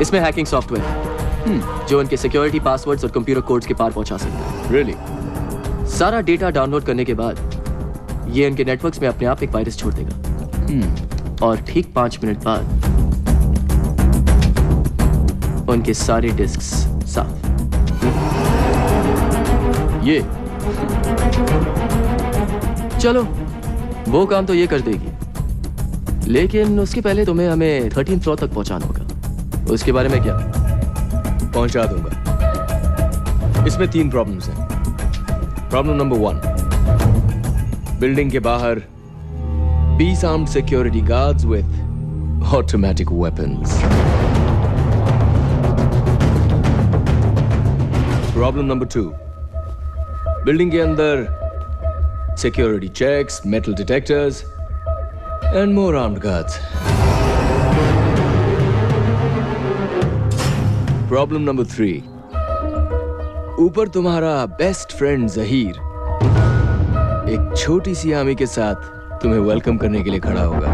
इसमें hacking software जो उनके security passwords और computer codes के पार पहुंचा सकता है। Really? सारा data download करने के बाद ये उनके नेटवर्क्स में अपने आप एक वायरस छोड़ देगा। और ठीक 5 मिनट बाद उनके सारे डिस्क्स साफ। ये चलो, वो काम तो ये कर देगी, लेकिन उसके पहले तुम्हें हमें 13th फ्लोर तक पहुंचाना होगा। उसके बारे में क्या? पहुंचा दूंगा। इसमें 3 प्रॉब्लम्स हैं। प्रॉब्लम नंबर 1, बिल्डिंग के बाहर 20 armed security guards with automatic weapons. Problem number 2, building के अंदर security checks, metal detectors, and more armed guards. Problem number 3. ऊपर तुम्हारा बेस्ट फ्रेंड जहीर एक छोटी सी आर्मी के साथ तुम्हें वेलकम करने के लिए खड़ा होगा।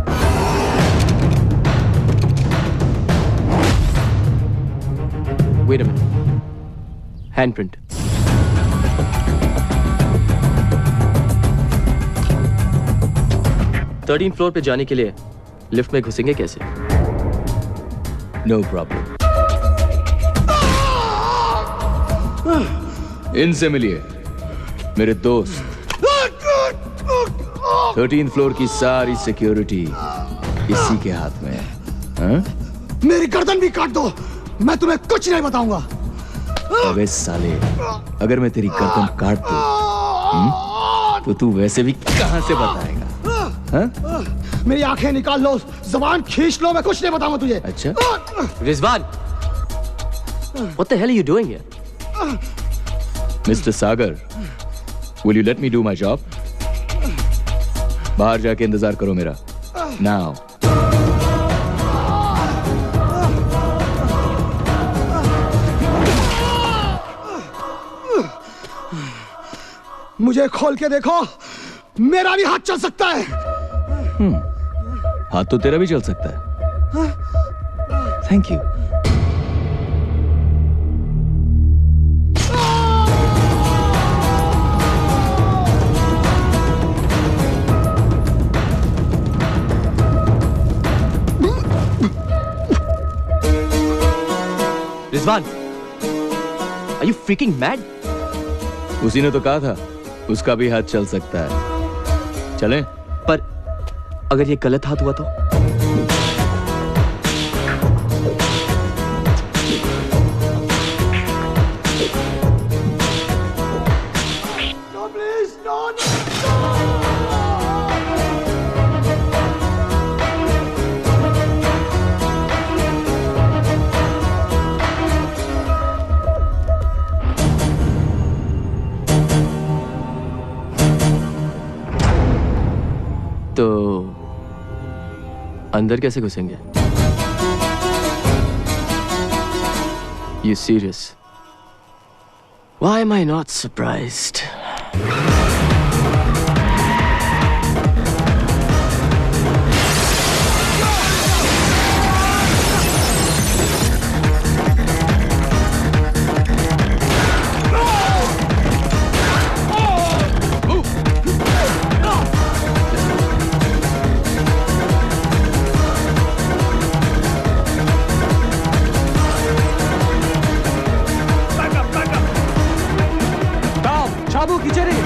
Wait a minute. Handprint. Thirteen floor पे जाने के लिए लिफ्ट में घुसेंगे कैसे? No problem. इनसे मिलिए, मेरे दोस्त। 13th फ्लोर की सारी सिक्योरिटी इसी के हाथ में है। हाँ? मेरी गर्दन भी काट दो, मैं तुम्हें कुछ नहीं बताऊंगा। अबे साले, अगर मैं तेरी गर्दन काट दूं, तो तू वैसे भी कहां से बताएगा? हाँ? मेरी आंखें निकाल लो, जबान खींच लो, मैं कुछ नहीं बताऊंगा तुझे। अच्छा? Rizwan, what the hell are you doing here? Mr. Sagar, will you let me do my job? बाहर जाके इंतजार करो मेरा। Now. मुझे खोल के देखो, मेरा भी हाथ चल सकता है। हाथ तो तेरा भी चल सकता है। Thank you. Rizwan, are you freaking mad? उसी ने तो कहा था, उसका भी हाथ चल सकता है। चलें? पर अगर ये गलत हाथ हुआ तो? तो अंदर कैसे घुसेंगे? You serious? Why am I not surprised? चाबू खींचे रही।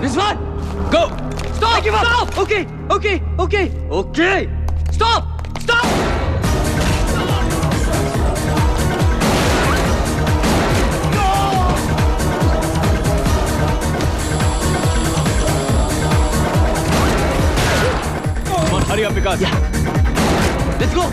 Rizwan, go! Stop! Stop! Okay, okay, okay, okay! Stop! Stop! Come on, hurry up, Vikas. Yeah. Let's go!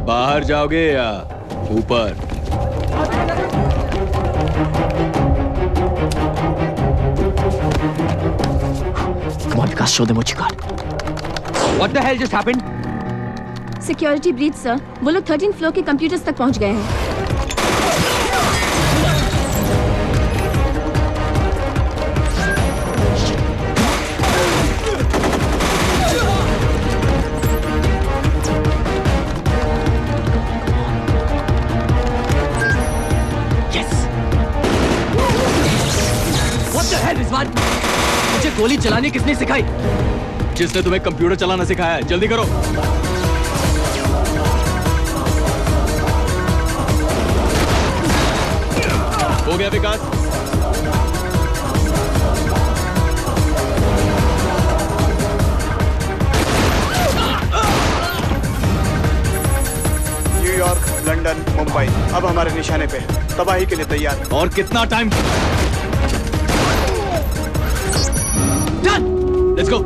बाहर जाओगे या ऊपर? Come on, Vikas, show them what you got. What the hell just happened? Security breach sir, वो लोग 13th floor के computers तक पहुंच गए हैं। मुझे गोली चलानी किसने सिखाई? जिसने तुम्हें कंप्यूटर चलाना सिखाया है। जल्दी करो। हो गया विकास? मुंबई अब हमारे निशाने पे है, तबाही के लिए तैयार। और कितना time? Let's go.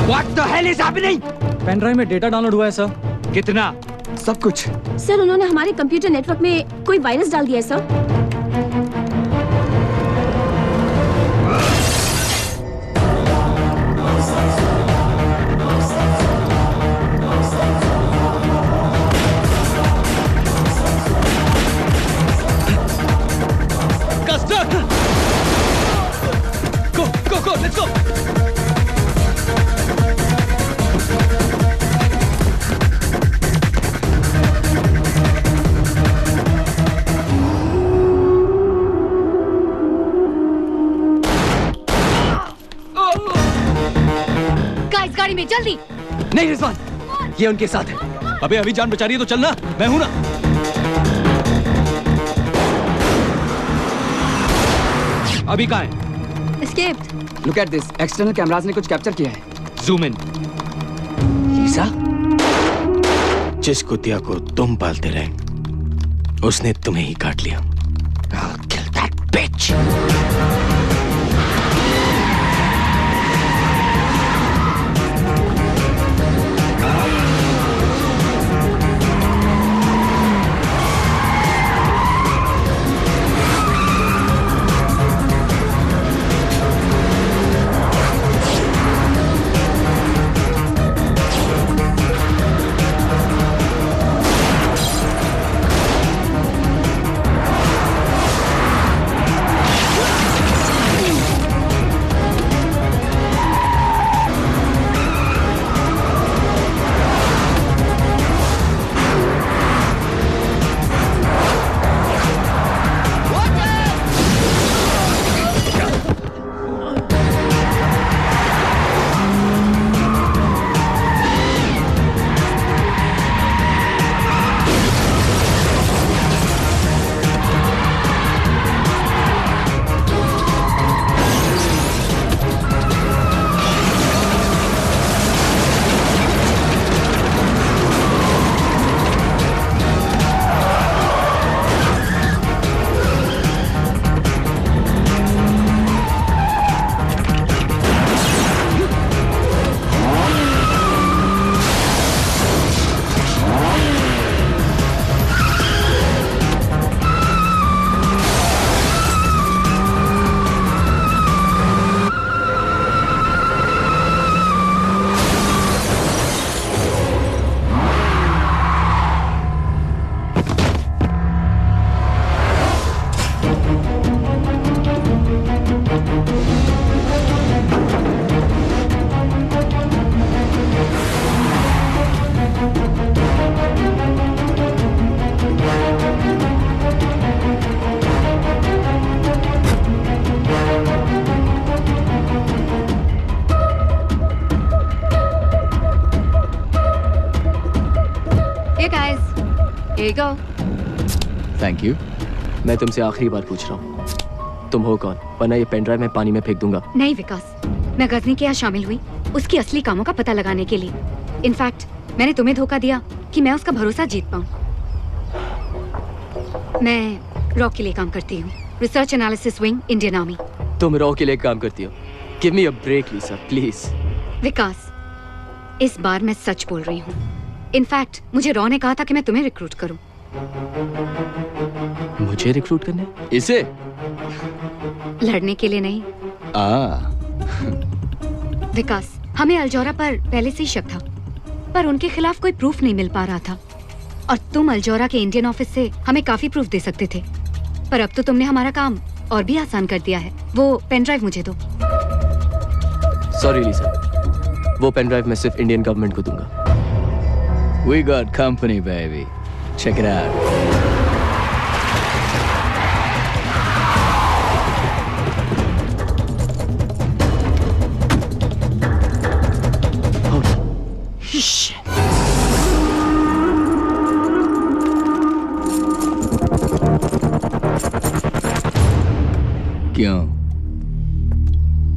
What the hell is happening? Pen drive में डेटा डाउनलोड हुआ है सर। कितना? सब कुछ। सर उन्होंने हमारे कंप्यूटर नेटवर्क में कोई वायरस डाल दिया है sir. Go, let's go. Guys गाड़ी में जल्दी। नहीं रिजवान, ये उनके साथ है। अबे अभी जान बचा रही है तो चलना, मैं हूं ना। अभी कहाँ है? Escaped. Look at this. External cameras ने कुछ कैप्चर किया है। Zoom in. लीसा, जिस कुतिया को तुम पालते रहे, उसने तुम्हें ही काट लिया। I'll kill that bitch. Here you go. Thank you. मैं तुमसे आखिरी बार पूछ रहा हूँ, तुम हो कौन? वरना ये पेन ड्राइव मैं पानी में फेंक दूंगा। नहीं विकास, मैं गजनी के यहाँ शामिल हुई उसकी असली कामों का पता लगाने के लिए। इनफैक्ट मैंने तुम्हें धोखा दिया कि मैं उसका भरोसा जीत पाऊँ। मैं रॉ के लिए काम करती हूँ, research analysis wing, Indian army. तुम रॉ के लिए काम करती हो? Give me a break Lisa, please. Vikas, इस बार मैं सच बोल रही हूँ। इनफैक्ट मुझे रॉ ने कहा था कि मैं तुम्हें रिक्रूट करूं। मुझे रिक्रूट करने? इसे? लड़ने के लिए नहीं। विकास, हमें अल्जोरा पर पहले से ही शक था, पर उनके खिलाफ कोई प्रूफ नहीं मिल पा रहा था। और तुम अल्जोरा के इंडियन ऑफिस से हमें काफी प्रूफ दे सकते थे, पर अब तो तुमने हमारा काम और भी आसान कर दिया है। वो पेन ड्राइव मुझे दो। सॉरी लीसा, वो पेन ड्राइव मैं सिर्फ इंडियन गवर्नमेंट को दूंगा। We got company, baby. Check it out. क्यों?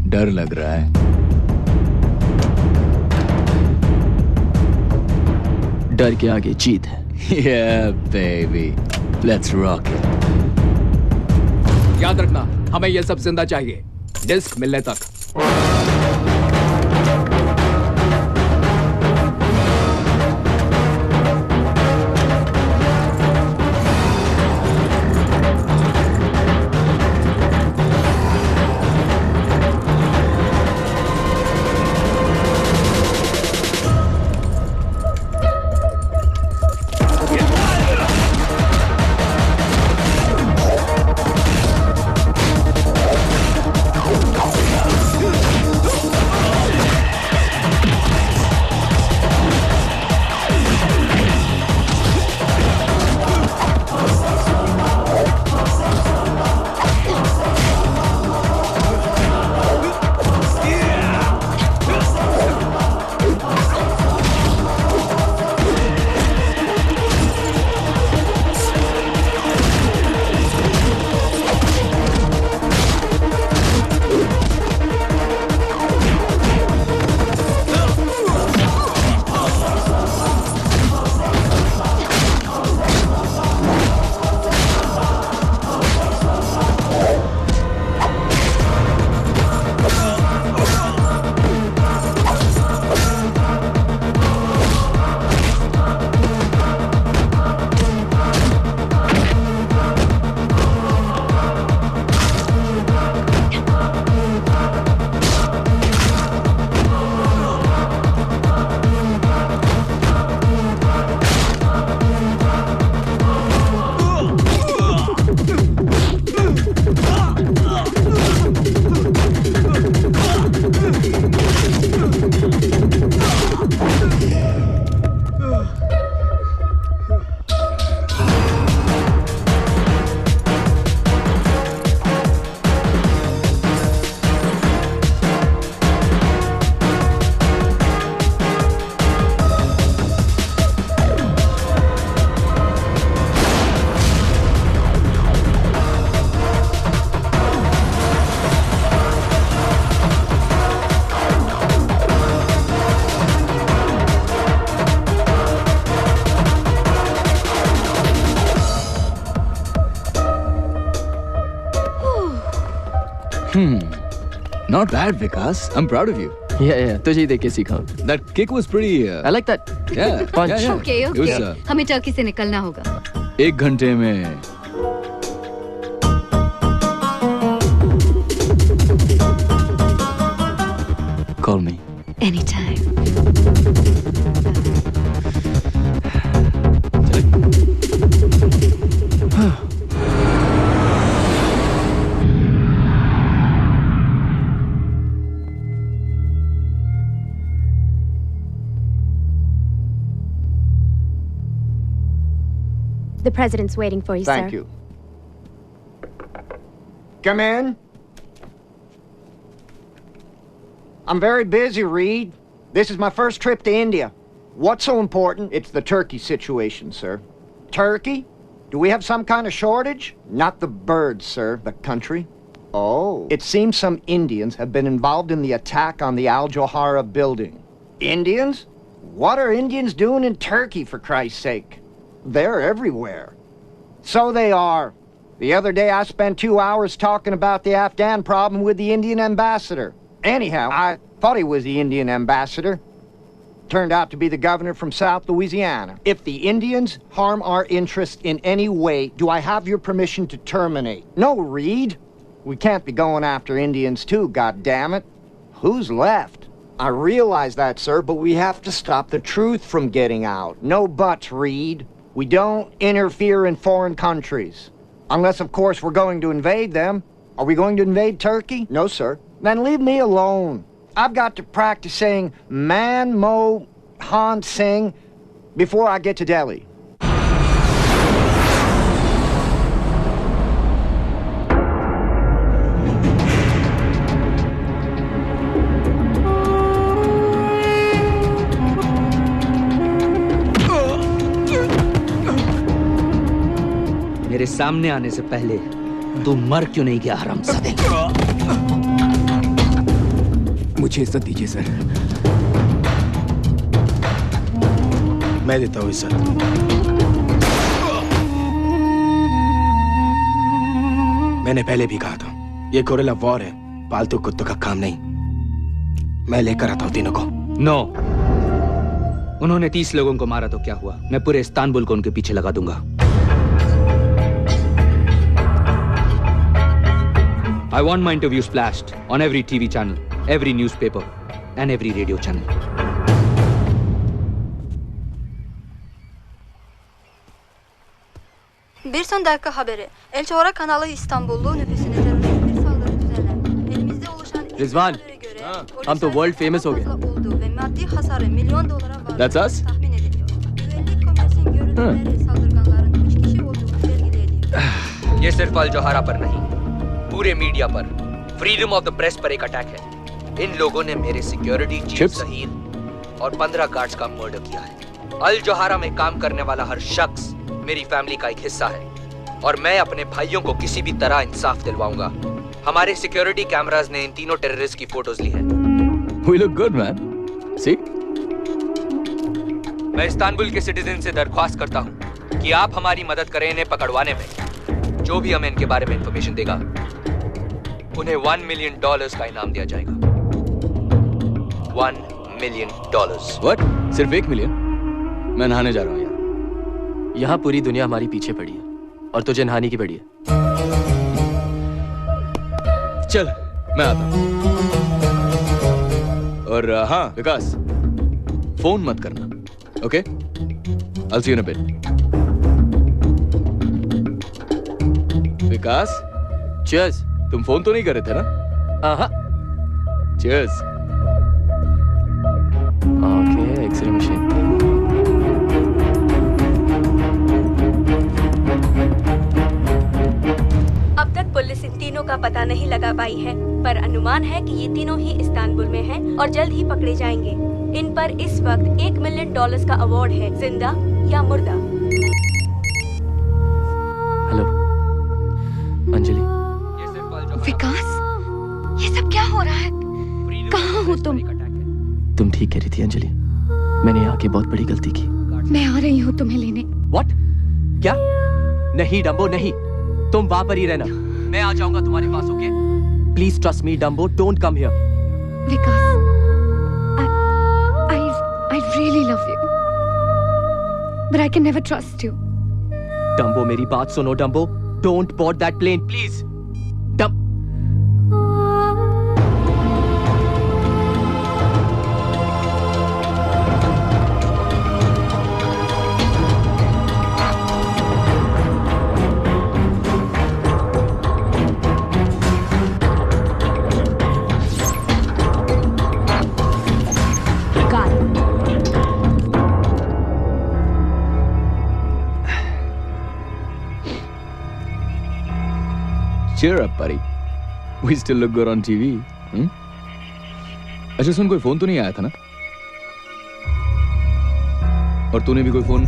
डर लग रहा है? डर के आगे जीत है। Yeah, baby. Let's rock it. याद रखना, हमें ये सब जिंदा चाहिए, डिस्क मिलने तक। Not bad, Vikas. I'm proud of you. Yeah, तुझे ही देख के सीखा। That kick was pretty. I like that. Yeah. Punch. Yeah, yeah. Okay It was, okay, हमें टर्की से निकलना होगा। 1 घंटे में call me. Anytime. The president's waiting for you, sir. Thank you. Come in. I'm very busy, Reed. This is my first trip to India. What's so important? It's the turkey situation, sir. Turkey? Do we have some kind of shortage? Not the birds, sir. The country. Oh. It seems some Indians have been involved in the attack on the Al Johara building. Indians? What are Indians doing in Turkey, for Christ's sake? They're everywhere. So they are. The other day I spent 2 hours talking about the Afghan problem with the Indian ambassador. Anyhow, I thought he was the Indian ambassador. Turned out to be the governor from South Louisiana. If the Indians harm our interest in any way, do I have your permission to terminate? No, Reed. We can't be going after Indians too, goddammit. Who's left? I realize that, sir, but we have to stop the truth from getting out. No buts, Reed. We don't interfere in foreign countries. Unless, of course, we're going to invade them. Are we going to invade Turkey? No, sir. Then leave me alone. I've got to practice saying Man Mo Han Singh before I get to Delhi. मेरे सामने आने से पहले तू मर क्यों नहीं गया हरामजादे? मुझे इज्जत दीजिए सर। मैं देता हूँ इज्जत। मैंने पहले भी कहा था, ये गोरिल्ला वॉर है, पालतू कुत्तों का काम नहीं। मैं लेकर आता हूँ तीनों को। नो, उन्होंने 30 लोगों को मारा तो क्या हुआ? मैं पूरे इस्तांबुल को उनके पीछे लगा दूंगा। I want my interview splashed on every TV channel, every newspaper, and every radio channel. Bir son dakika haberi. El Çoğra kanalı İstanbullu nüfusuna terörist bir saldırı düzenlendi. Elimizde oluşan Rizwan, हम तो world famous हो गए। olduğu ve maddi hasarı milyon dolara var. That's us? Tahmin ediliyor. Güvenlik komisyon görüntüleri saldırganların 3 kişi olduğunu belirli ediyor. ये सिर्फ अल जोहारा पर नहीं, पूरे media पर, फ्रीडम ऑफ द प्रेस पर एक अटैक है। इन लोगों ने मेरे सिक्योरिटी चीफ सहीर और 15 गार्ड्स का मर्डर किया है। अल जोहारा में काम करने वाला हर शख्स मेरी फैमिली का एक हिस्सा है और मैं अपने भाइयों को किसी भी तरह इंसाफ दिलवाऊंगा। हमारे सिक्योरिटी कैमरास ने इन तीनों टेररिस्ट की फोटोज ली हैं। We look good, man. See? मैं इस्तांबुल के सिटीजन से दरख्वास्त करता हूँ कि आप हमारी मदद करें इन्हें पकड़वाने में। जो भी हमें इनके बारे में इंफॉर्मेशन देगा, उन्हें $1 मिलियन का इनाम दिया जाएगा। $1 मिलियन। What? सिर्फ 1 मिलियन? मैं नहाने जा रहा हूँ यार। यहाँ पूरी दुनिया हमारी पीछे पड़ी है और तुझे नहाने की पड़ी है। चल, मैं आता हूँ। और हाँ विकास, फोन मत करना, okay? I'll see you in a bit. Vikas, cheers. तुम फोन तो नहीं कर रहे थे ना? हाँ। Cheers. Okay, X ray machine. अब तक पुलिस इन तीनों का पता नहीं लगा पाई है, पर अनुमान है कि ये तीनों ही इस्तांबुल में हैं और जल्द ही पकड़े जाएंगे। इन पर इस वक्त $1 मिलियन का अवार्ड है, जिंदा या मुर्दा। हेलो अंजलि। विकास, ये सब क्या हो रहा है? कहाँ हो तुम? तुम ठीक कह रही थी अंजलि, मैंने यहाँ आके बहुत बड़ी गलती की। मैं आ रही हूँ तुम्हें लेने। What? क्या? नहीं डम्बो नहीं, तुम वहां पर ही रहना, मैं आ जाऊंगा तुम्हारे पास, okay? Please trust me Dumbo, don't come here. Vikas, I really love you, but I can never trust you. Dumbo मेरी बात सुनो Dumbo, don't board that plane please. Cheer up, buddy. We still look good on TV. अच्छा सुन, कोई phone तो नहीं आया था ना? और तूने भी कोई phone?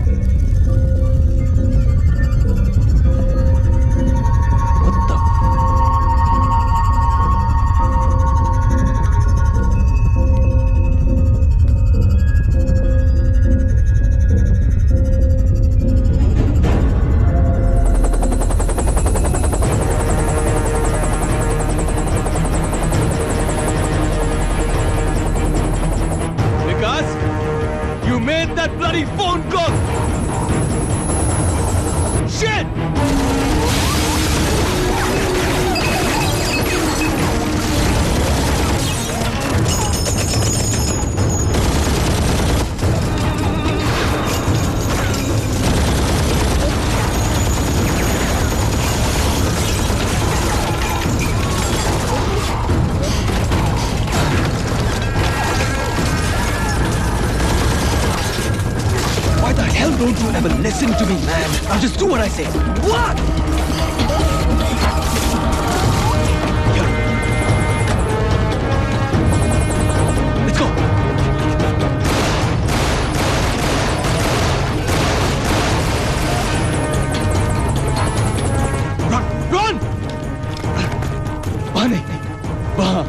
Don't you ever listen to me, man. Now just do what I say. What? Let's go. Run! Run! वहाँ नहीं, वहाँ।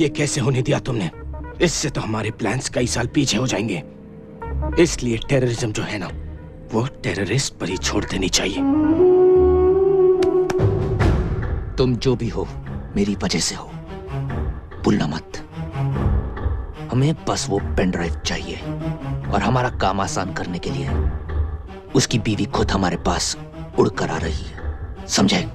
ये कैसे होने दिया तुमने? इससे तो हमारे प्लान्स कई साल पीछे हो जाएंगे। इसलिए टेररिज्म जो है ना, वो टेररिस्ट पर ही छोड़ देनी चाहिए। तुम जो भी हो मेरी वजह से हो, भूलना मत। हमें बस वो पेन ड्राइव चाहिए और हमारा काम आसान करने के लिए उसकी बीवी खुद हमारे पास उड़कर आ रही है, समझे?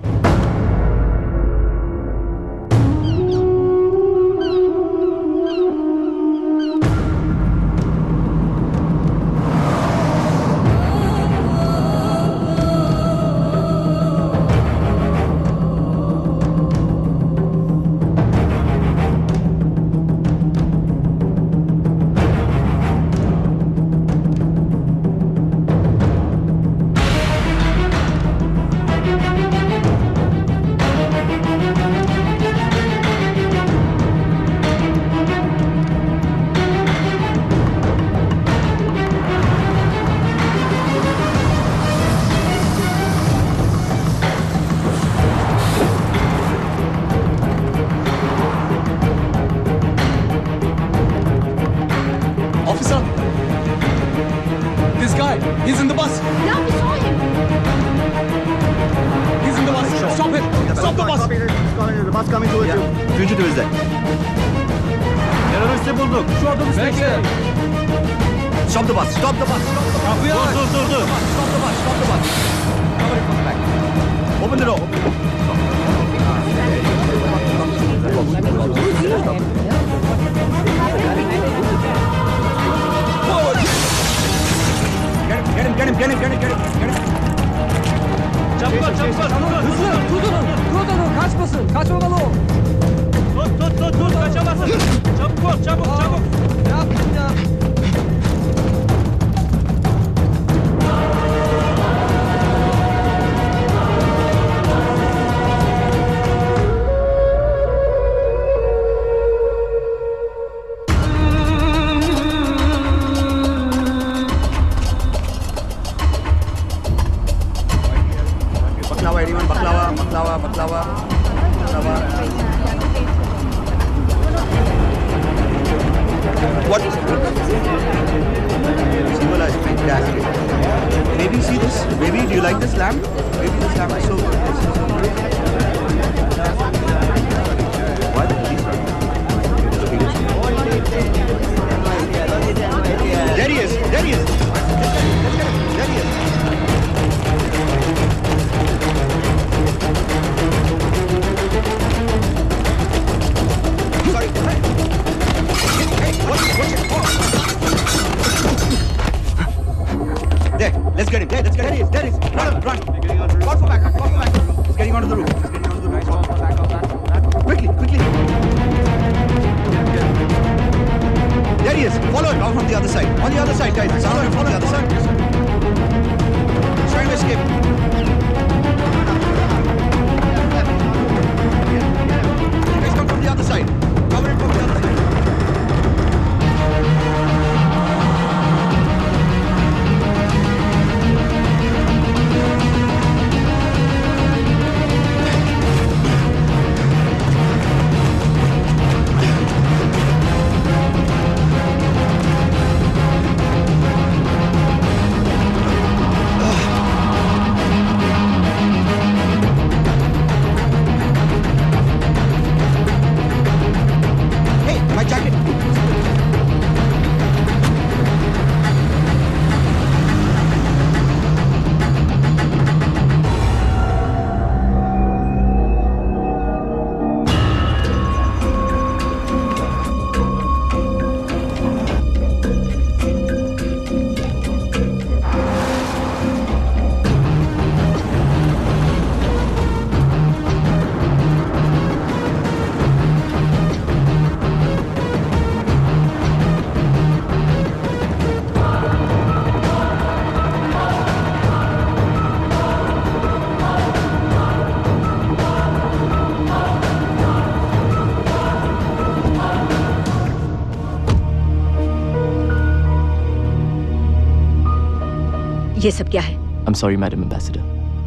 ये सब क्या है? I'm sorry, Madam Ambassador,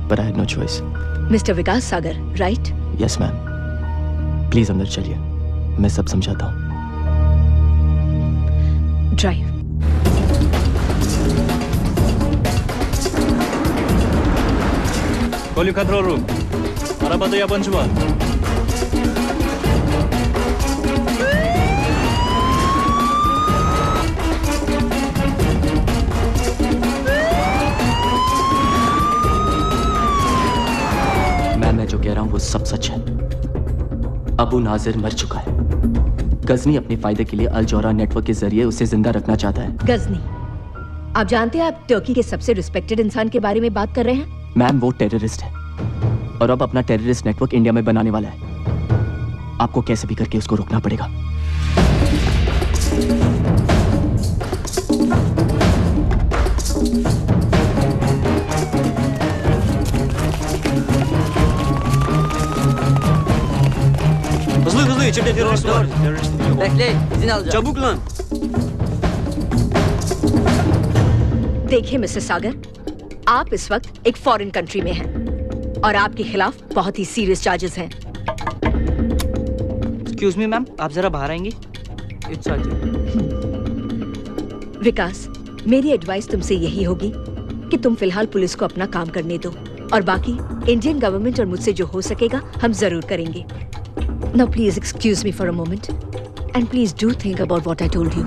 but I had no choice. Mister Vikas Sagar, right? Yes, ma'am. Please अंदर चलिए. मैं सब समझाता हूँ। Drive. Quality control room. Para ba 'to Yapon semua? मैं जो कह रहा हूं वो सब सच है। अबू नाजिर मर चुका है। गजनी अपने फायदे के लिए अल जोहरा नेटवर्क के जरिए उसे जिंदा रखना चाहता है। गजनी, आप जानते हैं आप टर्की के सबसे रिस्पेक्टेड इंसान के बारे में बात कर रहे हैं? मैम वो टेररिस्ट है और अब अपना टेररिस्ट नेटवर्क इंडिया में बनाने वाला है। आपको कैसे भी करके उसको रोकना पड़ेगा। Hızlı içeride terörist var. Bekle, izin alacağım. Çabuk lan. देखिए मिस्टर सागर, आप इस वक्त एक फॉरेन कंट्री में हैं और आपके खिलाफ बहुत ही सीरियस चार्जेस हैं। एक्सक्यूज मी मैम, आप जरा बाहर आएंगी? इट्स विकास, मेरी एडवाइस तुमसे यही होगी कि तुम फिलहाल पुलिस को अपना काम करने दो और बाकी इंडियन गवर्नमेंट और मुझसे जो हो सकेगा हम जरूर करेंगे। Now please excuse me for a moment and please do think about what I told you.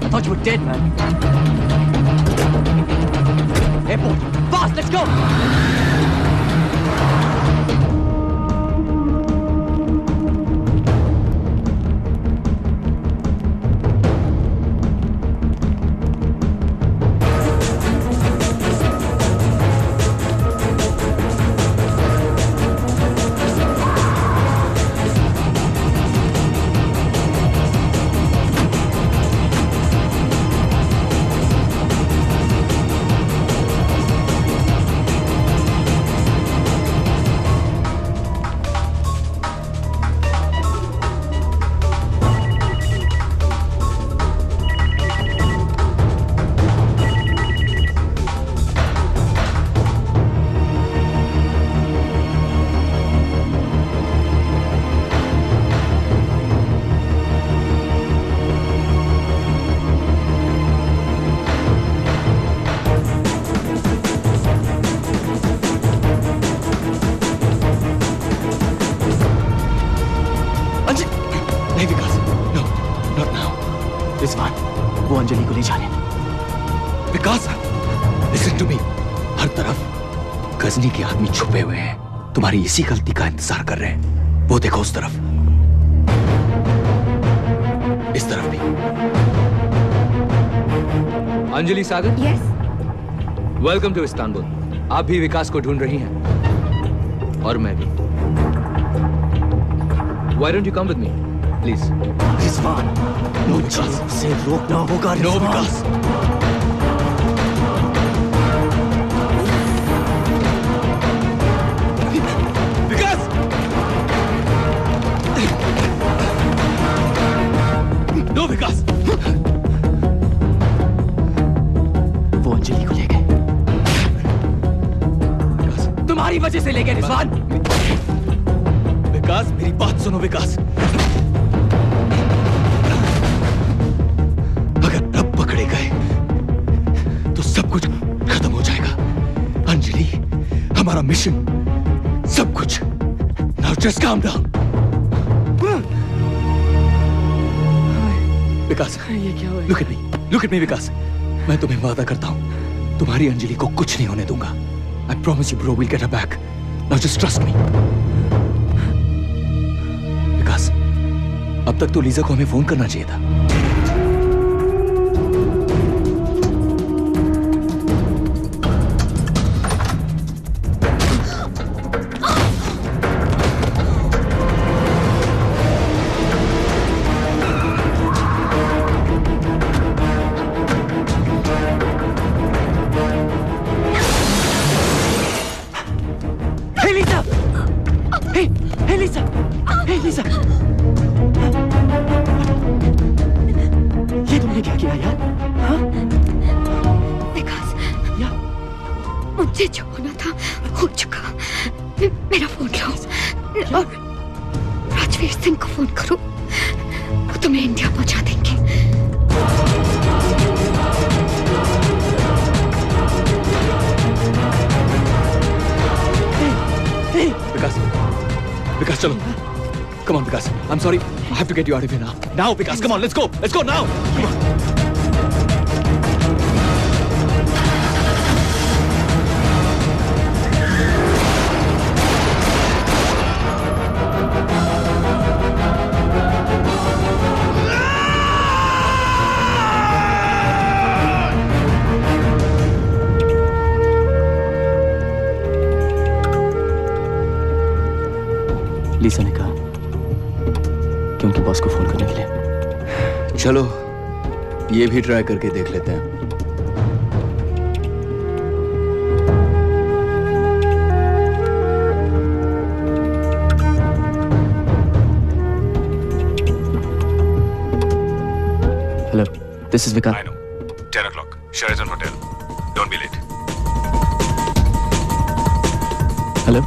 I thought you were dead, man. Airport! Fast, let's go! Ghazni के आदमी छुपे हुए हैं, तुम्हारी इसी गलती का इंतजार कर रहे हैं। वो देखो उस तरफ, इस तरफ भी। Anjali Sagar? Yes. Welcome to Istanbul. आप भी विकास को ढूंढ रही हैं और मैं भी। Why don't you come with me, please? Rizwan, no Vikas से रोकना होगा। नो विकास। विकास। वो अंजलि को ले गए। तुम्हारी वजह से ले गए रिजवान। विकास मेरी बात सुनो विकास। अगर अब पकड़े गए तो सब कुछ खत्म हो जाएगा। अंजलि, हमारा मिशन, सब कुछ। Now just calm down. विकास, ये क्या हुआ? Look at me विकास। मैं तुम्हें वादा करता हूँ तुम्हारी अंजलि को कुछ नहीं होने दूंगा। I promise you bro, we'll get her back. Now just trust me. विकास, अब तक तो लीजा को हमें फोन करना चाहिए था। ये तुमने क्या किया यार? हाँ? विकास, मुझे जो होना था हो चुका। मेरा फोन लो और राजवीर सिंह को फोन करो, वो तुम्हें इंडिया पहुंचा देंगे। विकास चलो। Come on, Vikas. I'm sorry. I have to get you out of here now. Now, Vikas, come on, let's go. Let's go now. Come on. लीसा ने कहा कि उनके बॉस को फोन करने के लिए। चलो ये भी ट्राई करके देख लेते हैं। Hello, this is Vikas. I know. 10 o'clock. Sheraton Hotel. Don't be late. Hello.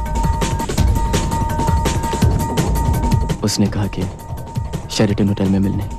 उसने कहा कि शेरेटन होटल में मिलने।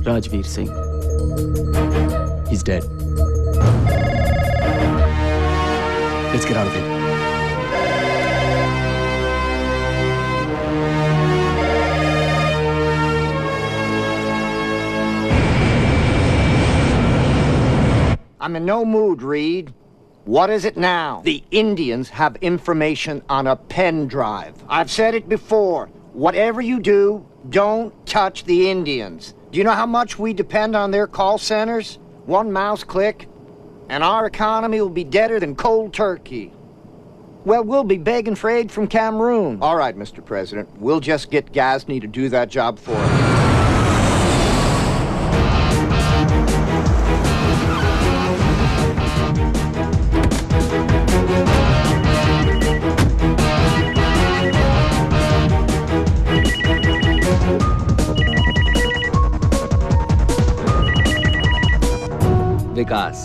Rajveer Singh, he's dead. Let's get out of here. I'm in no mood, Reed. What is it now? The Indians have information on a pen drive. I've said it before. Whatever you do, don't touch the Indians. Do you know how much we depend on their call centers? One mouse click, and our economy will be deader than cold turkey. Well, we'll be begging for aid from Cameroon. All right, Mr. President, we'll just get Ghazni to do that job for us. विकास,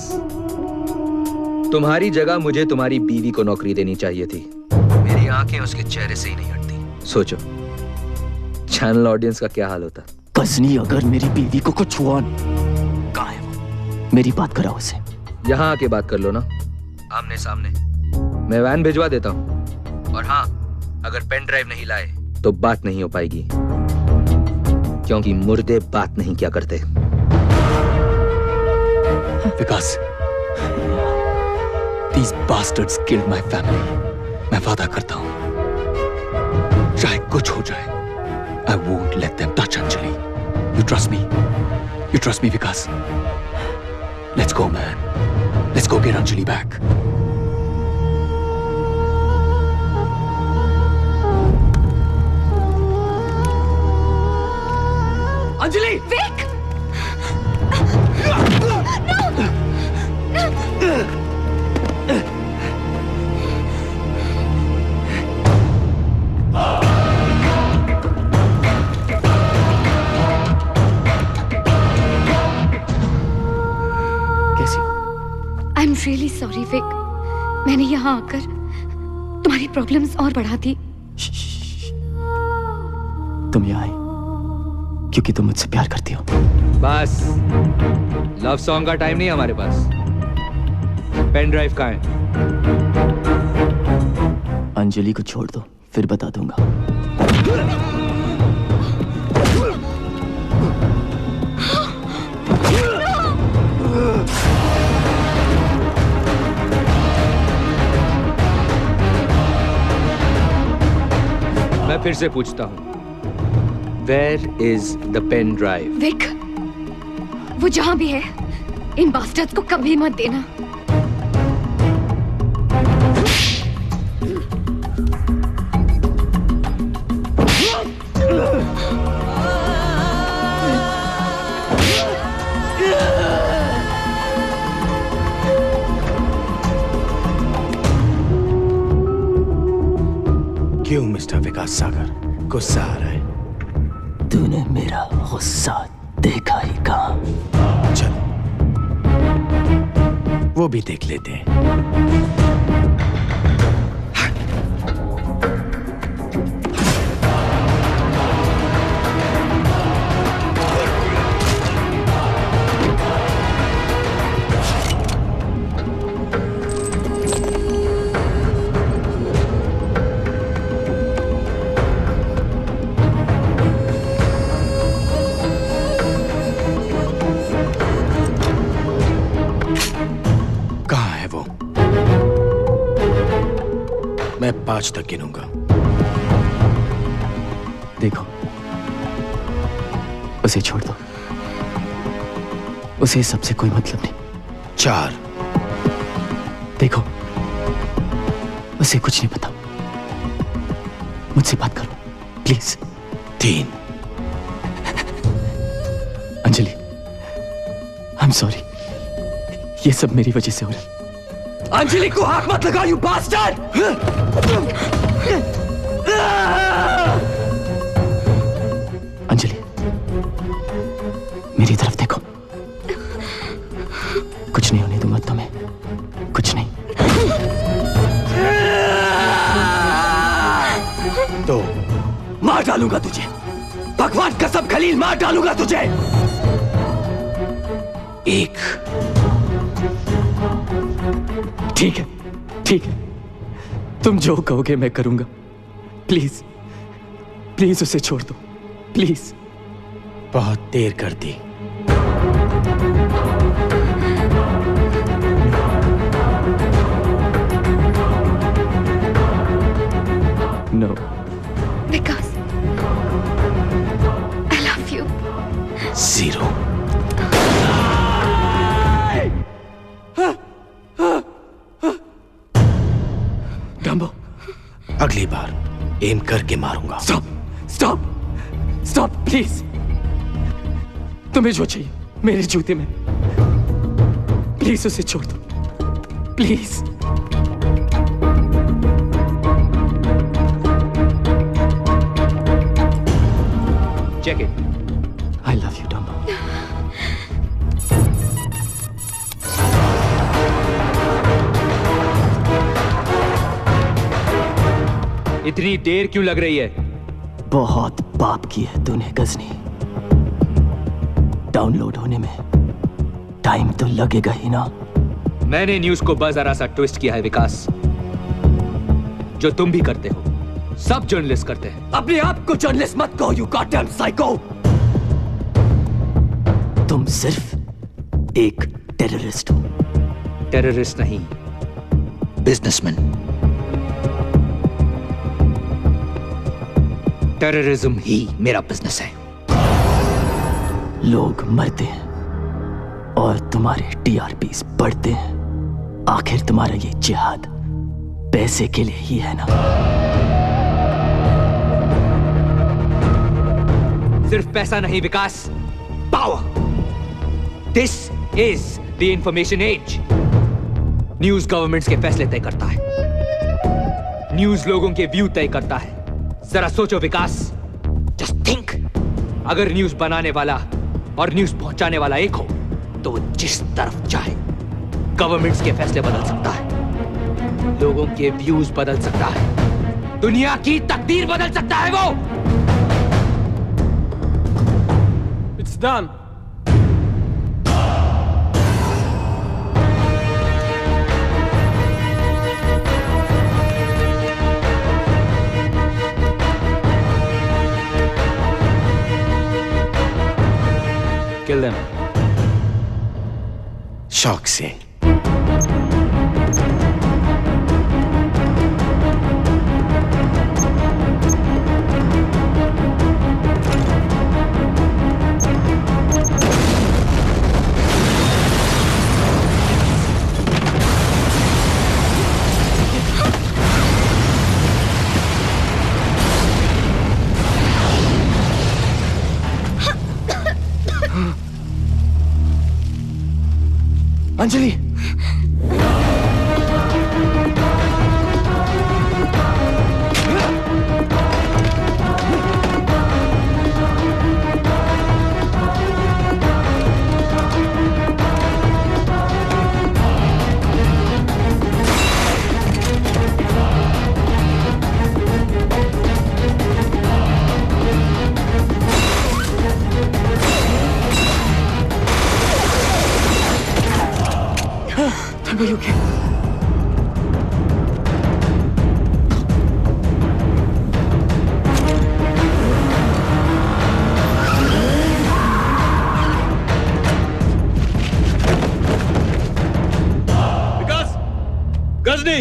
तुम्हारी जगह मुझे तुम्हारी बीवी को नौकरी देनी चाहिए थी। मेरी आंखें उसके चेहरे से ही नहीं हटती। सोचो चैनल ऑडियंस का क्या हाल होता। गजनी अगर मेरी बीवी को कुछ हुआ, कहाँ है वो? मेरी बात कराओ उसे। यहाँ आके बात कर लो ना, आमने सामने। मैं वैन भिजवा देता हूँ। और हाँ, अगर पेन ड्राइव नहीं लाए तो बात नहीं हो पाएगी, क्योंकि मुर्दे बात नहीं क्या करते। विकास, These bastards killed my family. मैं वादा करता हूं, चाहे कुछ हो जाए, I won't let them touch Anjali. You trust me? You trust me, Vikas? Let's go, man. Let's go get Anjali back. Anjali! Vic! I'm really sorry, Vic. मैंने यहाँ आकर तुम्हारी प्रॉब्लम्स और बढ़ा दी। तुम यहाँ आई क्योंकि तुम मुझसे प्यार करती हो। बस, लव सॉन्ग का टाइम नहीं हमारे पास। पेन ड्राइव कहाँ है? अंजलि को छोड़ दो, फिर बता दूंगा। मैं फिर से पूछता हूं, Where is the pen drive? Vik, वो जहां भी है, इन बास्टर्ड्स को कभी मत देना। क्यों मिस्टर विकास सागर गुस्सा आ रहा है? तूने मेरा गुस्सा देखा ही कहाँ? चल, वो भी देख लेते हैं। मैं 5 तक गिनूंगा। देखो, उसे छोड़ दो। उसे सबसे कोई मतलब नहीं। 4। देखो, उसे कुछ नहीं पता। मुझसे बात करो, please. 3। Anjali, I am sorry. ये सब मेरी वजह से हो रहा है। अंजलि को हाथ मत लगा, यू बास्टर्ड! अंजलि, मेरी तरफ देखो। कुछ नहीं होने दूंगा तुम्हें, कुछ नहीं। तो मार डालूंगा तुझे, भगवान कसम खलील, मार डालूंगा तुझे। 1। ठीक है, ठीक है, तुम जो कहोगे मैं करूंगा। प्लीज, प्लीज उसे छोड़ दो, प्लीज। बहुत देर कर दी। No. Vikas, I love you. 0। Dumbo, अगली बार एम करके मारूंगा। Stop, stop, stop, please. तुम्हें जो चाहिए मेरे जूते में, प्लीज उसे छोड़ दो, please. Check it. I love you Dumbo. इतनी देर क्यों लग रही है? बहुत पाप की है तूने गजनी। डाउनलोड होने में टाइम तो लगेगा ही ना। मैंने न्यूज को बस जरा सा ट्विस्ट किया है विकास, जो तुम भी करते हो, सब जर्नलिस्ट करते हैं। अपने आप को जर्नलिस्ट मत कहो, यू गॉडडैम साइको। तुम सिर्फ एक टेररिस्ट हो। टेररिस्ट नहीं, बिजनेसमैन। टेररिज्म ही मेरा बिजनेस है। लोग मरते हैं और तुम्हारे टीआरपीस बढ़ते हैं। आखिर तुम्हारा ये जिहाद पैसे के लिए ही है ना? सिर्फ पैसा नहीं Vikas, power. This is the information age. News governments के फैसले तय करता है, न्यूज लोगों के व्यू तय करता है। जरा सोचो विकास, जस्ट थिंक, अगर न्यूज बनाने वाला और न्यूज पहुंचाने वाला एक हो तो जिस तरफ चाहे गवर्नमेंट्स के फैसले बदल सकता है, लोगों के व्यूज बदल सकता है, दुनिया की तकदीर बदल सकता है वो। It's done. Kill them. शौक से। Anjali, Are you okay? Vikas, Ghazni,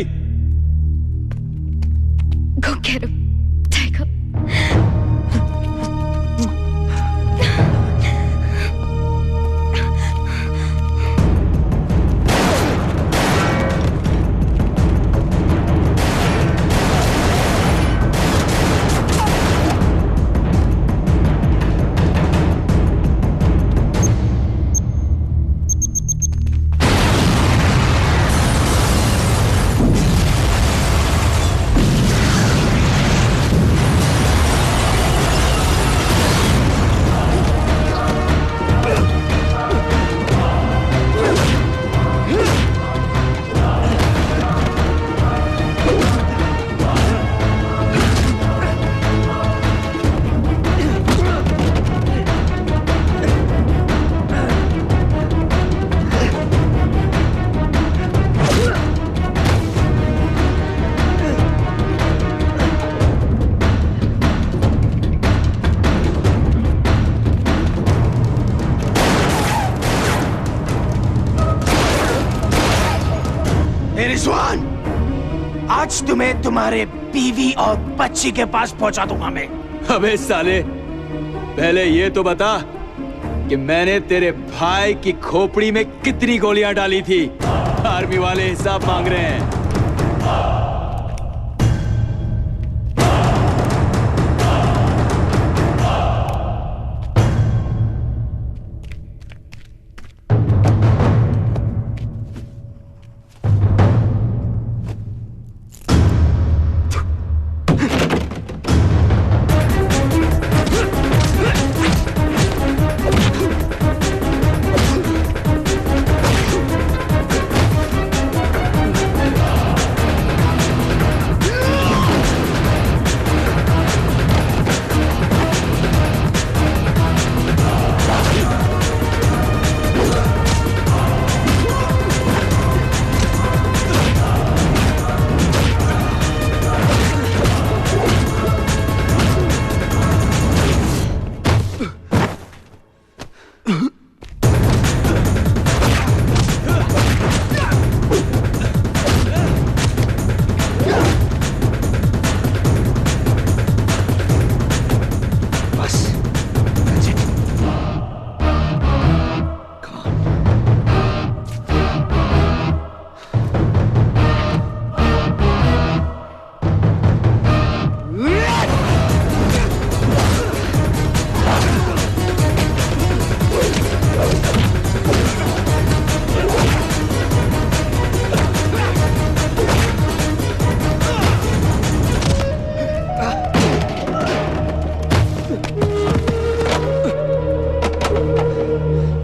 Go get him. Take him. Rizwan, आज तुम्हें तुम्हारे बीवी और बच्ची के पास पहुंचा दूंगा मैं। अबे साले, पहले ये तो बता कि मैंने तेरे भाई की खोपड़ी में कितनी गोलियां डाली थी। आर्मी वाले हिसाब मांग रहे हैं।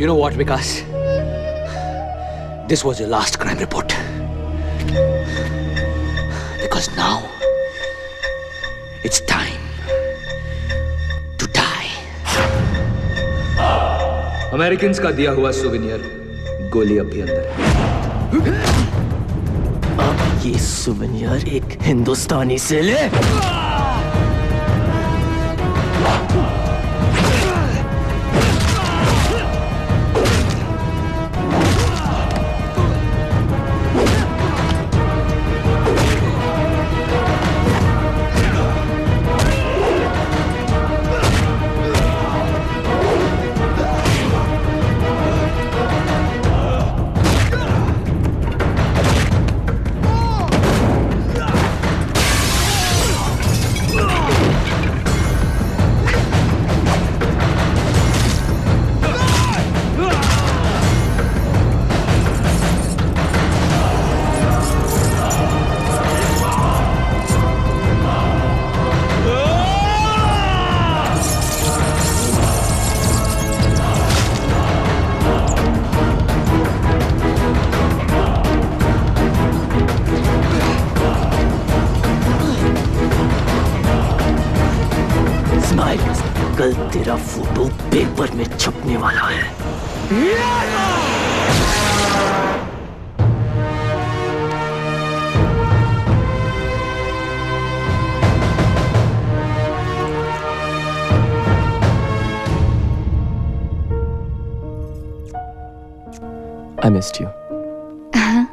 You know what, Vikas? This was your last crime report. Because now it's time to die. Americans का दिया हुआ सुवेनियर गोली अब भी अंदर है। अब ये सुवेनियर एक हिंदुस्तानी से ले। कल तेरा फोटो पेपर में छपने वाला है। I missed you. हाँ।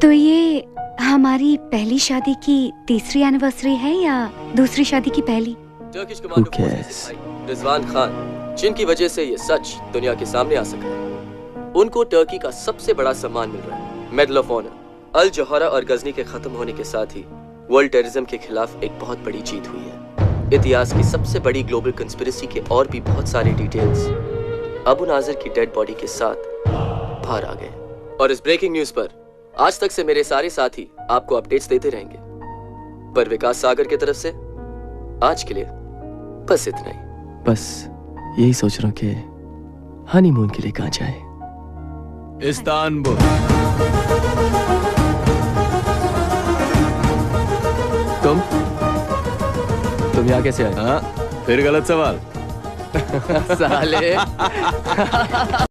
तो ये हमारी पहली शादी की तीसरी एनिवर्सरी है या दूसरी शादी की पहली? Turkish commando forces Rizwan Khan, जिनकी वजह से ये सच दुनिया के सामने आ सका है, उनको टर्की का सबसे बड़ा सम्मान मिल रहा है, medal of honour. Al Jauhara और गजनी के खत्म होने के साथ ही वर्ल्ड टेररिज्म के खिलाफ एक बहुत बड़ी जीत हुई है। इतिहास की सबसे बड़ी ग्लोबल कंस्पिरेसी के और भी बहुत सारे डिटेल्स अबू नाजिर की डेड बॉडी के साथ बाहर आ गए। और इस ब्रेकिंग न्यूज पर आज तक से मेरे सारे साथी आपको अपडेट्स देते रहेंगे, पर विकास सागर की तरफ से आज के लिए बस इतना ही। बस यही सोच रहा हूं कि हनीमून के लिए कहां जाए। इस्तांबुल। तुम यहाँ कैसे आए? हाँ, फिर गलत सवाल। साले।